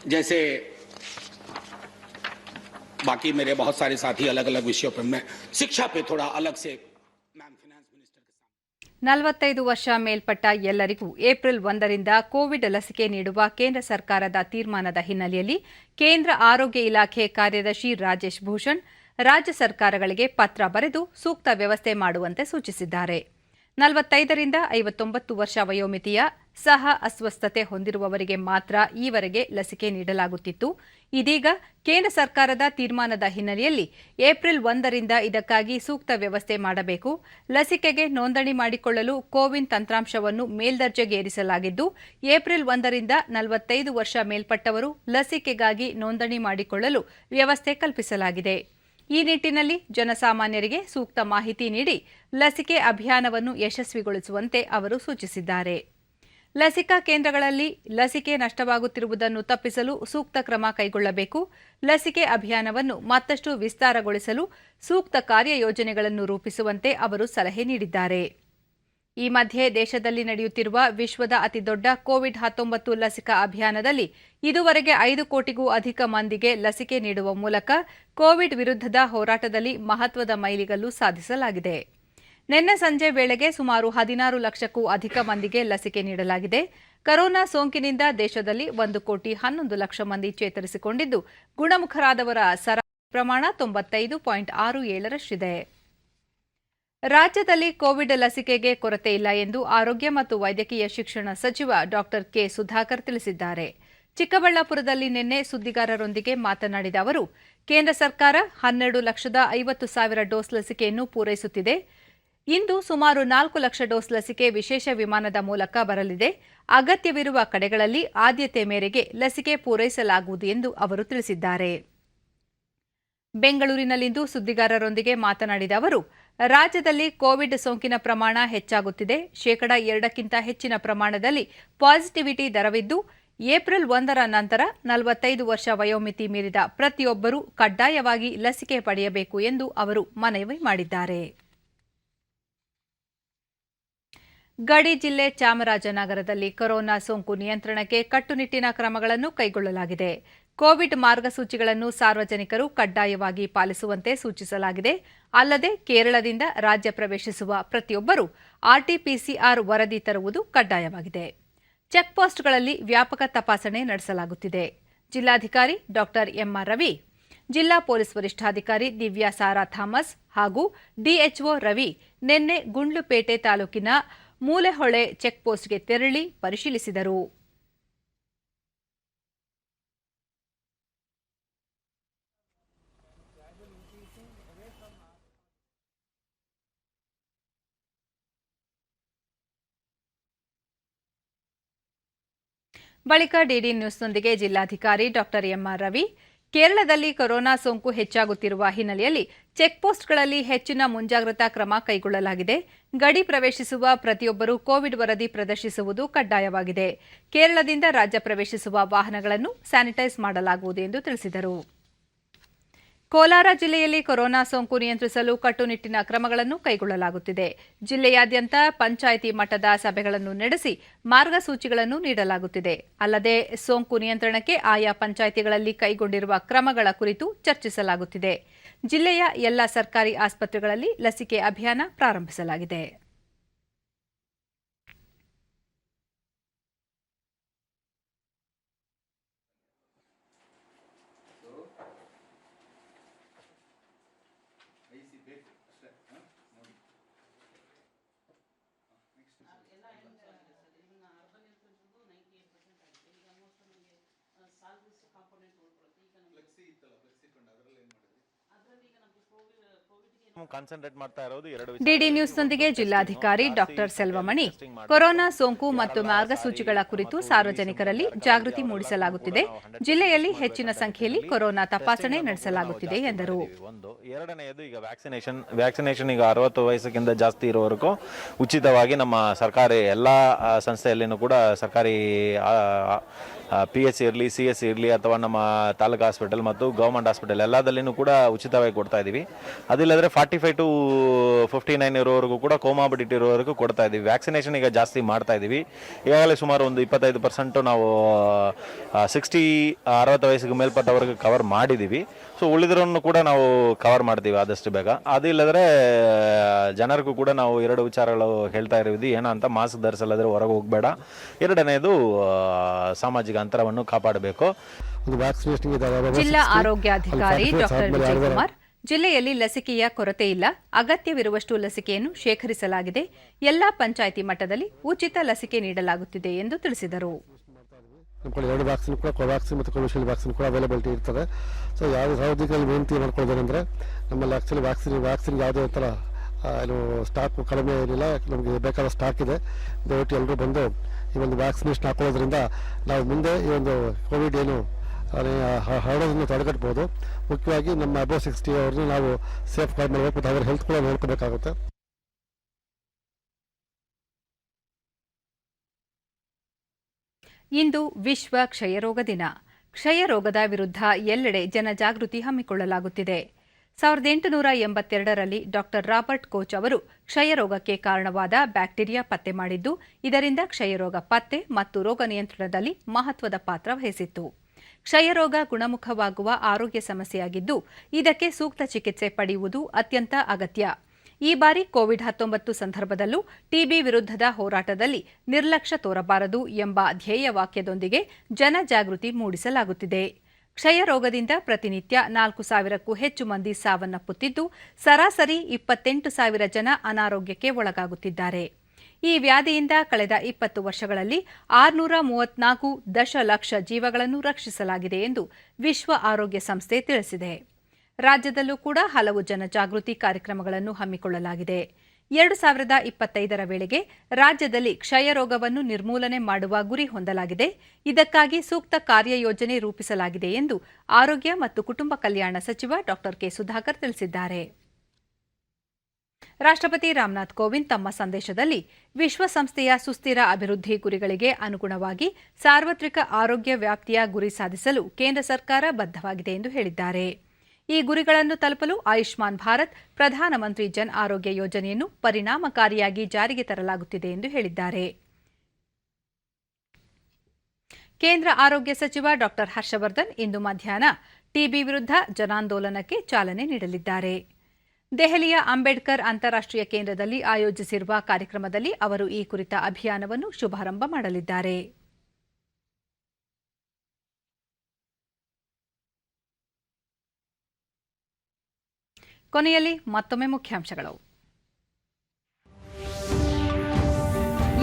जैसे बाकी मेरे बहुत सारे साथी अलग अलग विषयों पर, मैं शिक्षा पे थोड़ा अलग से मैम फाइनेंस मिनिस्टर के सामने। 45 ವರ್ಷ ಮೇಲ್ಪಟ್ಟ ಎಲ್ಲರಿಗೂ ಏಪ್ರಿಲ್ 1ರಿಂದ ಕೋವಿಡ್ ಲಸಿಕೆ ನೀಡುವ ಕೇಂದ್ರ ಸರ್ಕಾರದ ತೀರ್ಮಾನದ ಹಿನ್ನೆಲೆಯಲ್ಲಿ ಕೇಂದ್ರ ಆರೋಗ್ಯ ಇಲಾಖೆ ಕಾರ್ಯದರ್ಶಿ ರಾಜೇಶ್ ಭೂಷಣ್ ರಾಜ್ಯ ಸರ್ಕಾರಗಳಿಗೆ ಪತ್ರ ಬರೆದು ಸೂಕ್ತ ವ್ಯವಸ್ಥೆ ಮಾಡುವಂತೆ ಸೂಚಿಸಿದ್ದಾರೆ. 45ರಿಂದ 59 ವರ್ಷ ವಯೋಮಿತಿಯ ಸಹ ಅಸ್ವಸ್ಥತೆ ಹೊಂದಿರುವವರಿಗೆ ಮಾತ್ರ ಈವರೆಗೆ ಲಸಿಕೆ ನೀಡಲಾಗುತ್ತಿತ್ತು. ಇದೀಗ ಕೇಂದ್ರ ಸರ್ಕಾರದ ತೀರ್ಮಾನದ ಹಿನ್ನೆಲೆಯಲ್ಲಿ ಏಪ್ರಿಲ್ 1ರಿಂದ ಇದಕ್ಕಾಗಿ ಸೂಕ್ತ ವ್ಯವಸ್ಥೆ ಮಾಡಬೇಕು. ಲಸಿಕೆಗೆ ನೋಂದಣಿ ಮಾಡಿಕೊಳ್ಳಲು ಕೋವಿನ್ ತಂತ್ರಾಂಶವನ್ನು ಮೇಲ್ದರ್ಜೆಗೇರಿಸಲಾಗಿದ್ದು, ಏಪ್ರಿಲ್ 1ರಿಂದ 45 ವರ್ಷ ಮೇಲ್ಪಟ್ಟವರು ಲಸಿಕೆಗಾಗಿ ನೋಂದಣಿ ಮಾಡಿಕೊಳ್ಳಲು ವ್ಯವಸ್ಥೆ ಕಲ್ಪಿಸಲಾಗಿದೆ. ಈ ನಿಟ್ಟಿನಲ್ಲಿ ಜನಸಾಮಾನ್ಯರಿಗೆ ಸೂಕ್ತ ಮಾಹಿತಿ ನೀಡಿ ಲಸಿಕೆ ಅಭಿಯಾನವನ್ನು ಯಶಸ್ವಿಗೊಳಿಸುವಂತೆ ಅವರು ಸೂಚಿಸಿದ್ದಾರೆ. ಲಸಿಕಾ ಕೇಂದ್ರಗಳಲ್ಲಿ ಲಸಿಕೆ ನಷ್ಟವಾಗುತ್ತಿರುವುದನ್ನು ತಪ್ಪಿಸಲು ಸೂಕ್ತ ಕ್ರಮ ಕೈಗೊಳ್ಳಬೇಕು. ಲಸಿಕೆ ಅಭಿಯಾನವನ್ನು ಮತ್ತಷ್ಟು ವಿಸ್ತಾರಗೊಳಿಸಲು ಸೂಕ್ತ ಕಾರ್ಯಯೋಜನೆಗಳನ್ನು ರೂಪಿಸುವಂತೆ ಅವರು ಸಲಹೆ ನೀಡಿದ್ದಾರೆ. ಈ ಮಧ್ಯೆ ದೇಶದಲ್ಲಿ ನಡೆಯುತ್ತಿರುವ ವಿಶ್ವದ ಅತಿದೊಡ್ಡ ಕೋವಿಡ್-19 ಲಸಿಕಾ ಅಭಿಯಾನದಲ್ಲಿ ಇದುವರೆಗೆ 5 ಕೋಟಿಗೂ ಅಧಿಕ ಮಂದಿಗೆ ಲಸಿಕೆ ನೀಡುವ ಮೂಲಕ ಕೋವಿಡ್ ವಿರುದ್ಧದ ಹೋರಾಟದಲ್ಲಿ ಮಹತ್ವದ ಮೈಲಿಗಲ್ಲು ಸಾಧಿಸಲಾಗಿದೆ. ನಿನ್ನೆ ಸಂಜೆ ವೇಳೆಗೆ ಸುಮಾರು 16 ಲಕ್ಷಕ್ಕೂ ಅಧಿಕ ಮಂದಿಗೆ ಲಸಿಕೆ ನೀಡಲಾಗಿದೆ. ಕರೋನಾ ಸೋಂಕಿನಿಂದ ದೇಶದಲ್ಲಿ 1,11,00,000 ಲಕ್ಷ ಮಂದಿ ಚೇತರಿಸಿಕೊಂಡಿದ್ದು, ಗುಣಮುಖರಾದವರ ಸರಾಸರಿ ಪ್ರಮಾಣ 95.67ರಷ್ಟಿದೆ. ರಾಜ್ಯದಲ್ಲಿ ಕೋವಿಡ್ ಲಸಿಕೆಗೆ ಕೊರತೆ ಇಲ್ಲ ಎಂದು ಆರೋಗ್ಯ ಮತ್ತು ವೈದ್ಯಕೀಯ ಶಿಕ್ಷಣ ಸಚಿವ ಡಾ ಕೆ ಸುಧಾಕರ್ ತಿಳಿಸಿದ್ದಾರೆ. ಚಿಕ್ಕಬಳ್ಳಾಪುರದಲ್ಲಿ ನಿನ್ನೆ ಸುದ್ದಿಗಾರರೊಂದಿಗೆ ಮಾತನಾಡಿದ ಅವರು, ಕೇಂದ್ರ ಸರ್ಕಾರ 12,50,000 ಡೋಸ್ ಲಸಿಕೆಯನ್ನು ಪೂರೈಸುತ್ತಿದೆ. ಇಂದು ಸುಮಾರು 4 ಲಕ್ಷ ಡೋಸ್ ಲಸಿಕೆ ವಿಶೇಷ ವಿಮಾನದ ಮೂಲಕ ಬರಲಿದೆ. ಅಗತ್ಯವಿರುವ ಕಡೆಗಳಲ್ಲಿ ಆದ್ಯತೆ ಮೇರೆಗೆ ಲಸಿಕೆ ಪೂರೈಸಲಾಗುವುದು ಎಂದು ಅವರು ತಿಳಿಸಿದ್ದಾರೆ. ಬೆಂಗಳೂರಿನಲ್ಲಿಂದು ಸುದ್ದಿಗಾರರೊಂದಿಗೆ ಮಾತನಾಡಿದ ಅವರು, ರಾಜ್ಯದಲ್ಲಿ ಕೋವಿಡ್ ಸೋಂಕಿನ ಪ್ರಮಾಣ ಹೆಚ್ಚಾಗುತ್ತಿದೆ. 2% ಹೆಚ್ಚಿನ ಪ್ರಮಾಣದಲ್ಲಿ ಪಾಸಿಟಿವಿಟಿ ದರವಿದ್ದು, ಏಪ್ರಿಲ್ 1ರ ನಂತರ 45 ವರ್ಷ ವಯೋಮಿತಿ ಮೀರಿದ ಪ್ರತಿಯೊಬ್ಬರೂ ಕಡ್ಡಾಯವಾಗಿ ಲಸಿಕೆ ಪಡೆಯಬೇಕು ಎಂದು ಅವರು ಮನವಿ ಮಾಡಿದ್ದಾರೆ. ಗಡಿ ಜಿಲ್ಲೆ ಚಾಮರಾಜನಗರದಲ್ಲಿ ಕೊರೋನಾ ಸೋಂಕು ನಿಯಂತ್ರಣಕ್ಕೆ ಕಟ್ಟುನಿಟ್ಟಿನ ಕ್ರಮಗಳನ್ನು ಕೈಗೊಳ್ಳಲಾಗಿದೆ. ಕೋವಿಡ್ ಮಾರ್ಗಸೂಚಿಗಳನ್ನು ಸಾರ್ವಜನಿಕರು ಕಡ್ಡಾಯವಾಗಿ ಪಾಲಿಸುವಂತೆ ಸೂಚಿಸಲಾಗಿದೆ. ಅಲ್ಲದೆ ಕೇರಳದಿಂದ ರಾಜ್ಯ ಪ್ರವೇಶಿಸುವ ಪ್ರತಿಯೊಬ್ಬರೂ ಆರ್ಟಿಪಿಸಿಆರ್ ವರದಿ ತರುವುದು ಕಡ್ಡಾಯವಾಗಿದೆ. ಚೆಕ್ಪೋಸ್ಟ್ಗಳಲ್ಲಿ ವ್ಯಾಪಕ ತಪಾಸಣೆ ನಡೆಸಲಾಗುತ್ತಿದೆ. ಜಿಲ್ಲಾಧಿಕಾರಿ ಡಾ ಎಂಆರ್ ರವಿ, ಜಿಲ್ಲಾ ಪೊಲೀಸ್ ವರಿಷ್ಠಾಧಿಕಾರಿ ದಿವ್ಯಾ ಸಾರಾ ಥಾಮಸ್ ಹಾಗೂ ಡಿಎಚ್ಒ ರವಿ ನಿನ್ನೆ ಗುಂಡ್ಲುಪೇಟೆ ತಾಲೂಕಿನ ಮೂಲೆಹೊಳೆ ಚೆಕ್ಪೋಸ್ಟ್ಗೆ ತೆರಳಿ ಪರಿಶೀಲಿಸಿದರು. ಬಳಿಕ ಡಿಡಿ ನ್ಯೂಸ್ನೊಂದಿಗೆ ಜಿಲ್ಲಾಧಿಕಾರಿ ಡಾ ಎಂಆರ್ ರವಿ, ಕೇರಳದಲ್ಲಿ ಕೊರೋನಾ ಸೋಂಕು ಹೆಚ್ಚಾಗುತ್ತಿರುವ ಹಿನ್ನೆಲೆಯಲ್ಲಿ ಚೆಕ್ಪೋಸ್ಟ್ಗಳಲ್ಲಿ ಹೆಚ್ಚಿನ ಮುಂಜಾಗ್ರತಾ ಕ್ರಮ ಕೈಗೊಳ್ಳಲಾಗಿದೆ. ಗಡಿ ಪ್ರವೇಶಿಸುವ ಪ್ರತಿಯೊಬ್ಬರೂ ಕೋವಿಡ್ ವರದಿ ಪ್ರದರ್ಶಿಸುವುದು ಕಡ್ಡಾಯವಾಗಿದೆ. ಕೇರಳದಿಂದ ರಾಜ್ಯ ಪ್ರವೇಶಿಸುವ ವಾಹನಗಳನ್ನು ಸ್ಯಾನಿಟೈಸ್ ಮಾಡಲಾಗುವುದು ಎಂದು ತಿಳಿಸಿದರು. ಕೋಲಾರ ಜಿಲ್ಲೆಯಲ್ಲಿ ಕೊರೋನಾ ಸೋಂಕು ನಿಯಂತ್ರಿಸಲು ಕಟ್ಟುನಿಟ್ಟಿನ ಕ್ರಮಗಳನ್ನು ಕೈಗೊಳ್ಳಲಾಗುತ್ತಿದೆ. ಜಿಲ್ಲೆಯಾದ್ಯಂತ ಪಂಚಾಯಿತಿ ಮಟ್ಟದ ಸಭೆಗಳನ್ನು ನಡೆಸಿ ಮಾರ್ಗಸೂಚಿಗಳನ್ನು ನೀಡಲಾಗುತ್ತಿದೆ. ಅಲ್ಲದೆ ಸೋಂಕು ನಿಯಂತ್ರಣಕ್ಕೆ ಆಯಾ ಪಂಚಾಯಿತಿಗಳಲ್ಲಿ ಕೈಗೊಂಡಿರುವ ಕ್ರಮಗಳ ಕುರಿತು ಚರ್ಚಿಸಲಾಗುತ್ತಿದೆ. ಜಿಲ್ಲೆಯ ಎಲ್ಲ ಸರ್ಕಾರಿ ಆಸ್ಪತ್ರೆಗಳಲ್ಲಿ ಲಸಿಕೆ ಅಭಿಯಾನ ಪ್ರಾರಂಭಿಸಲಾಗಿದೆ. ಡಿಡಿ ನ್ಯೂಸ್ನೊಂದಿಗೆ ಜಿಲ್ಲಾಧಿಕಾರಿ ಡಾಕ್ಟರ್ ಸೆಲ್ವಮಣಿ, ಕೊರೋನಾ ಸೋಂಕು ಮತ್ತು ಮಾರ್ಗಸೂಚಿಗಳ ಕುರಿತು ಸಾರ್ವಜನಿಕರಲ್ಲಿ ಜಾಗೃತಿ ಮೂಡಿಸಲಾಗುತ್ತಿದೆ. ಜಿಲ್ಲೆಯಲ್ಲಿ ಹೆಚ್ಚಿನ ಸಂಖ್ಯೆಯಲ್ಲಿ ಕೊರೋನಾ ತಪಾಸಣೆ ನಡೆಸಲಾಗುತ್ತಿದೆ ಎಂದರು. ಎರಡನೆಯದು, ಈಗ ವ್ಯಾಕ್ಸಿನೇಷನ್ ಈಗ 60 ವಯಸ್ಸಿಗಿಂತ ಜಾಸ್ತಿ ಇರುವವರೆಗೂ ಉಚಿತವಾಗಿ ನಮ್ಮ ಸರ್ಕಾರಿ ಎಲ್ಲ ಸಂಸ್ಥೆಯಲ್ಲಿನೂ ಕೂಡ ಸರ್ಕಾರಿ PH ಇರಲಿ, CS ಇರಲಿ ಅಥವಾ ನಮ್ಮ ತಾಲೂಕು ಹಾಸ್ಪಿಟಲ್ ಮತ್ತು ಗೌರ್ಮೆಂಟ್ ಹಾಸ್ಪಿಟಲ್ ಎಲ್ಲದಲ್ಲಿನೂ ಕೂಡ ಉಚಿತವಾಗಿ ಕೊಡ್ತಾ ಇದ್ದೀವಿ. ಅದಿಲ್ಲದ್ರೆ 45 to 59 ಇರೋವರೆಗೂ ಕೂಡ ಕೋಮಾಬಿಡಿಟಿ ಇರೋವರೆಗೂ ಕೊಡ್ತಾ ಇದ್ದೀವಿ. ವ್ಯಾಕ್ಸಿನೇಷನ್ ಈಗ ಜಾಸ್ತಿ ಮಾಡ್ತಾ ಇದ್ದೀವಿ. ಈಗಾಗಲೇ ಸುಮಾರು ಒಂದು 25% ನಾವು 60 ವಯಸ್ಸಿಗೆ ಮೇಲ್ಪಟ್ಟವರೆಗೂ ಕವರ್ ಮಾಡಿದ್ದೀವಿ. ಸೊ ಉಳಿದ್ರನ್ನು ಕೂಡ ನಾವು ಕವರ್ ಮಾಡ್ತೀವಿ ಆದಷ್ಟು ಬೇಗ. ಅದಿಲ್ಲದ್ರೆ ಜನರಿಗೂ ಕೂಡ ನಾವು 2 ವಿಚಾರಗಳು ಹೇಳ್ತಾ ಇರೋದು ಏನಂತ, ಮಾಸ್ಕ್ ಧರಿಸಲ್ಲದ್ರೆ ಹೊರಗೆ ಹೋಗಬೇಡ, ಎರಡನೇದು ಸಾಮಾಜಿಕ ಅಂತರವನ್ನು ಕಾಪಾಡಬೇಕು. ಜಿಲ್ಲಾ ಆರೋಗ್ಯಾಧಿಕಾರಿ ಡಾಕ್ಟರ್ ವಿಜಯಕುಮಾರ್, ಜಿಲ್ಲೆಯಲ್ಲಿ ಲಸಿಕೆಯ ಕೊರತೆ ಇಲ್ಲ, ಅಗತ್ಯವಿರುವಷ್ಟು ಲಸಿಕೆಯನ್ನು ಶೇಖರಿಸಲಾಗಿದೆ, ಎಲ್ಲಾ ಪಂಚಾಯಿತಿ ಮಟ್ಟದಲ್ಲಿ ಉಚಿತ ಲಸಿಕೆ ನೀಡಲಾಗುತ್ತಿದೆ ಎಂದು ತಿಳಿಸಿದರು. ನಮ್ಮ ಕಡೆ 2 ವ್ಯಾಕ್ಸಿನ್ ಕೂಡ, ಕೋವ್ಯಾಕ್ಸಿನ್ ಮತ್ತು ಕೋವಿಶೀಲ್ಡ್ ವ್ಯಾಕ್ಸಿನ್ ಕೂಡ ಅವೈಲಬಿಲಿಟಿ ಇರ್ತದೆ. ಸೊ ಯಾವುದೇ ಸಾರ್ವಜನಿಕರಲ್ಲಿ ವಿನಂತಿ ಮಾಡ್ಕೊಳ್ಳೋದೇನೆಂದರೆ, ನಮ್ಮಲ್ಲಿ ಆ್ಯಕ್ಚುಲಿ ವ್ಯಾಕ್ಸಿನ್ ಯಾವುದೇ ಥರ ಏನು ಸ್ಟಾಕ್ ಕಡಿಮೆ ಇರಲಿಲ್ಲ, ನಮಗೆ ಬೇಕಾದ ಸ್ಟಾಕ್ ಇದೆ. ದಯವಿಟ್ಟು ಎಲ್ಲರೂ ಬಂದು ಈ ಒಂದು ವ್ಯಾಕ್ಸಿನೇಷನ್ ಹಾಕೊಳ್ಳೋದ್ರಿಂದ ನಾವು ಮುಂದೆ ಈ ಒಂದು ಕೋವಿಡ್ ಏನು ಹರಡೋದನ್ನು ತಡೆಗಟ್ಟಬಹುದು. ಮುಖ್ಯವಾಗಿ ನಮ್ಮ ಅಬೌವ್ 60 ಅವ್ರನ್ನ ನಾವು ಸೇಫ್ ಗಾರ್ಡ್ ಮಾಡಬೇಕು ಮತ್ತು ಅವರ ಹೆಲ್ತ್ ಕೂಡ ನೋಡ್ಕೋಬೇಕಾಗುತ್ತೆ. ಇಂದು ವಿಶ್ವ ಕ್ಷಯರೋಗ ದಿನ. ಕ್ಷಯರೋಗದ ವಿರುದ್ಧ ಎಲ್ಲೆಡೆ ಜನಜಾಗೃತಿ ಹಮ್ಮಿಕೊಳ್ಳಲಾಗುತ್ತಿದೆ. 1882ರಲ್ಲಿ ಡಾಕ್ಟರ್ ರಾಬರ್ಟ್ ಕೋಚ್ ಅವರು ಕ್ಷಯರೋಗಕ್ಕೆ ಕಾರಣವಾದ ಬ್ಯಾಕ್ಟೀರಿಯಾ ಪತ್ತೆ ಮಾಡಿದ್ದು, ಇದರಿಂದ ಕ್ಷಯರೋಗ ಪತ್ತೆ ಮತ್ತು ರೋಗ ನಿಯಂತ್ರಣದಲ್ಲಿ ಮಹತ್ವದ ಪಾತ್ರ ವಹಿಸಿತ್ತು. ಕ್ಷಯರೋಗ ಗುಣಮುಖವಾಗುವ ಆರೋಗ್ಯ ಸಮಸ್ಯೆಯಾಗಿದ್ದು, ಇದಕ್ಕೆ ಸೂಕ್ತ ಚಿಕಿತ್ಸೆ ಪಡೆಯುವುದು ಅತ್ಯಂತ ಅಗತ್ಯ. ಈ ಬಾರಿ ಕೋವಿಡ್-19 ಸಂದರ್ಭದಲ್ಲೂ ಟಿಬಿ ವಿರುದ್ಧದ ಹೋರಾಟದಲ್ಲಿ ನಿರ್ಲಕ್ಷ್ಯ ತೋರಬಾರದು ಎಂಬ ಧ್ಯೇಯವಾಕ್ಯದೊಂದಿಗೆ ಜನಜಾಗೃತಿ ಮೂಡಿಸಲಾಗುತ್ತಿದೆ. ಕ್ಷಯರೋಗದಿಂದ ಪ್ರತಿನಿತ್ಯ 4,000ಕ್ಕೂ ಹೆಚ್ಚು ಮಂದಿ ಸಾವನ್ನಪ್ಪುತ್ತಿದ್ದು, ಸರಾಸರಿ 28,000 ಜನ ಅನಾರೋಗ್ಯಕ್ಕೆ ಒಳಗಾಗುತ್ತಿದ್ದಾರೆ. ಈ ವ್ಯಾಧಿಯಿಂದ ಕಳೆದ 20 ವರ್ಷಗಳಲ್ಲಿ 634 ದಶಲಕ್ಷ ಜೀವಗಳನ್ನು ರಕ್ಷಿಸಲಾಗಿದೆ ಎಂದು ವಿಶ್ವ ಆರೋಗ್ಯ ಸಂಸ್ಥೆ ತಿಳಿಸಿದೆ. ರಾಜ್ಯದಲ್ಲೂ ಕೂಡ ಹಲವು ಜನಜಾಗೃತಿ ಕಾರ್ಯಕ್ರಮಗಳನ್ನು ಹಮ್ಮಿಕೊಳ್ಳಲಾಗಿದೆ. 2025ರ ವೇಳೆಗೆ ರಾಜ್ಯದಲ್ಲಿ ಕ್ಷಯರೋಗವನ್ನು ನಿರ್ಮೂಲನೆ ಮಾಡುವ ಗುರಿ ಹೊಂದಲಾಗಿದೆ. ಇದಕ್ಕಾಗಿ ಸೂಕ್ತ ಕಾರ್ಯಯೋಜನೆ ರೂಪಿಸಲಾಗಿದೆ ಎಂದು ಆರೋಗ್ಯ ಮತ್ತು ಕುಟುಂಬ ಕಲ್ಯಾಣ ಸಚಿವ ಡಾ ಕೆ ಸುಧಾಕರ್ ತಿಳಿಸಿದ್ದಾರೆ. ರಾಷ್ಟ್ರಪತಿ ರಾಮನಾಥ್ ಕೋವಿಂದ್ ತಮ್ಮ ಸಂದೇಶದಲ್ಲಿ ವಿಶ್ವಸಂಸ್ಥೆಯ ಸುಸ್ಥಿರ ಅಭಿವೃದ್ಧಿ ಗುರಿಗಳಿಗೆ ಅನುಗುಣವಾಗಿ ಸಾರ್ವತ್ರಿಕ ಆರೋಗ್ಯ ವ್ಯಾಪ್ತಿಯ ಗುರಿ ಸಾಧಿಸಲು ಕೇಂದ್ರ ಸರ್ಕಾರ ಬದ್ಧವಾಗಿದೆ ಎಂದು ಹೇಳಿದ್ದಾರೆ. ಈ ಗುರಿಗಳನ್ನು ತಲುಪಲು ಆಯುಷ್ಮಾನ್ ಭಾರತ್, ಪ್ರಧಾನಮಂತ್ರಿ ಜನ್ ಆರೋಗ್ಯ ಯೋಜನೆಯನ್ನು ಪರಿಣಾಮಕಾರಿಯಾಗಿ ಜಾರಿಗೆ ತರಲಾಗುತ್ತಿದೆ ಎಂದು ಹೇಳಿದ್ದಾರೆ. ಕೇಂದ್ರ ಆರೋಗ್ಯ ಸಚಿವ ಡಾ ಹರ್ಷವರ್ಧನ್ ಇಂದು ಮಧ್ಯಾಹ್ನ ಟಿಬಿ ವಿರುದ್ಧ ಜನಾಂದೋಲನಕ್ಕೆ ಚಾಲನೆ ನೀಡಲಿದ್ದಾರೆ. ದೆಹಲಿಯ ಅಂಬೇಡ್ಕರ್ ಅಂತಾರಾಷ್ಟ್ರೀಯ ಕೇಂದ್ರದಲ್ಲಿ ಆಯೋಜಿಸಿರುವ ಕಾರ್ಯಕ್ರಮದಲ್ಲಿ ಅವರು ಈ ಕುರಿತ ಅಭಿಯಾನವನ್ನು ಶುಭಾರಂಭ ಮಾಡಲಿದ್ದಾರೆ. ಕೊನೆಯಲ್ಲಿ ಮತ್ತೊಮ್ಮೆ ಮುಖ್ಯಾಂಶಗಳು.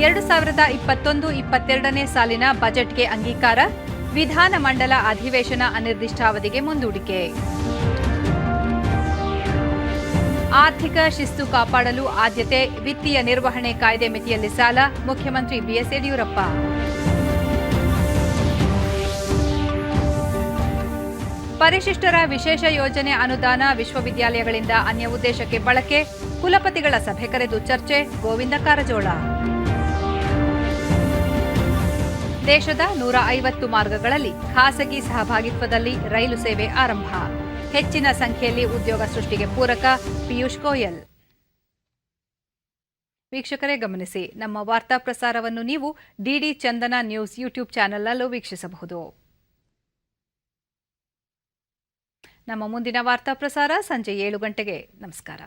2021-22ನೇ ಸಾಲಿನ ಬಜೆಟ್ಗೆ ಅಂಗೀಕಾರ, ವಿಧಾನಮಂಡಲ ಅಧಿವೇಶನ ಅನಿರ್ದಿಷ್ಟಾವಧಿಗೆ ಮುಂದೂಡಿಕೆ. ಆರ್ಥಿಕ ಶಿಸ್ತು ಕಾಪಾಡಲು ಆದ್ಯತೆ, ವಿತ್ತೀಯ ನಿರ್ವಹಣೆ ಕಾಯ್ದೆ ಮಿತಿಯಲ್ಲಿ ಸಾಲ, ಮುಖ್ಯಮಂತ್ರಿ ಬಿಎಸ್ ಯಡಿಯೂರಪ್ಪ. ಪರಿಶಿಷ್ಟರ ವಿಶೇಷ ಯೋಜನೆ ಅನುದಾನ ವಿಶ್ವವಿದ್ಯಾಲಯಗಳಿಂದ ಅನ್ಯ ಉದ್ದೇಶಕ್ಕೆ ಬಳಕೆ, ಕುಲಪತಿಗಳ ಸಭೆ ಕರೆದು ಚರ್ಚೆ, ಗೋವಿಂದ ಕಾರಜೋಳ. ದೇಶದ 150 ಮಾರ್ಗಗಳಲ್ಲಿ ಖಾಸಗಿ ಸಹಭಾಗಿತ್ವದಲ್ಲಿ ರೈಲು ಸೇವೆ ಆರಂಭ, ಹೆಚ್ಚಿನ ಸಂಖ್ಯೆಯಲ್ಲಿ ಉದ್ಯೋಗ ಸೃಷ್ಟಿಗೆ ಪೂರಕ ಪಿಯೂಷ್ ಗೋಯಲ್. ವೀಕ್ಷಕರೇ ಗಮನಿಸಿ, ನಮ್ಮ ವಾರ್ತಾ ಪ್ರಸಾರವನ್ನು ನೀವು ಡಿಡಿ ಚಂದನ ನ್ಯೂಸ್ ಯೂಟ್ಯೂಬ್ ಚಾನೆಲ್ನಲ್ಲೂ ವೀಕ್ಷಿಸಬಹುದು. ನಮ್ಮ ಮುಂದಿನ ವಾರ್ತಾ ಪ್ರಸಾರ ಸಂಜೆ 7 ಗಂಟೆಗೆ. ನಮಸ್ಕಾರ.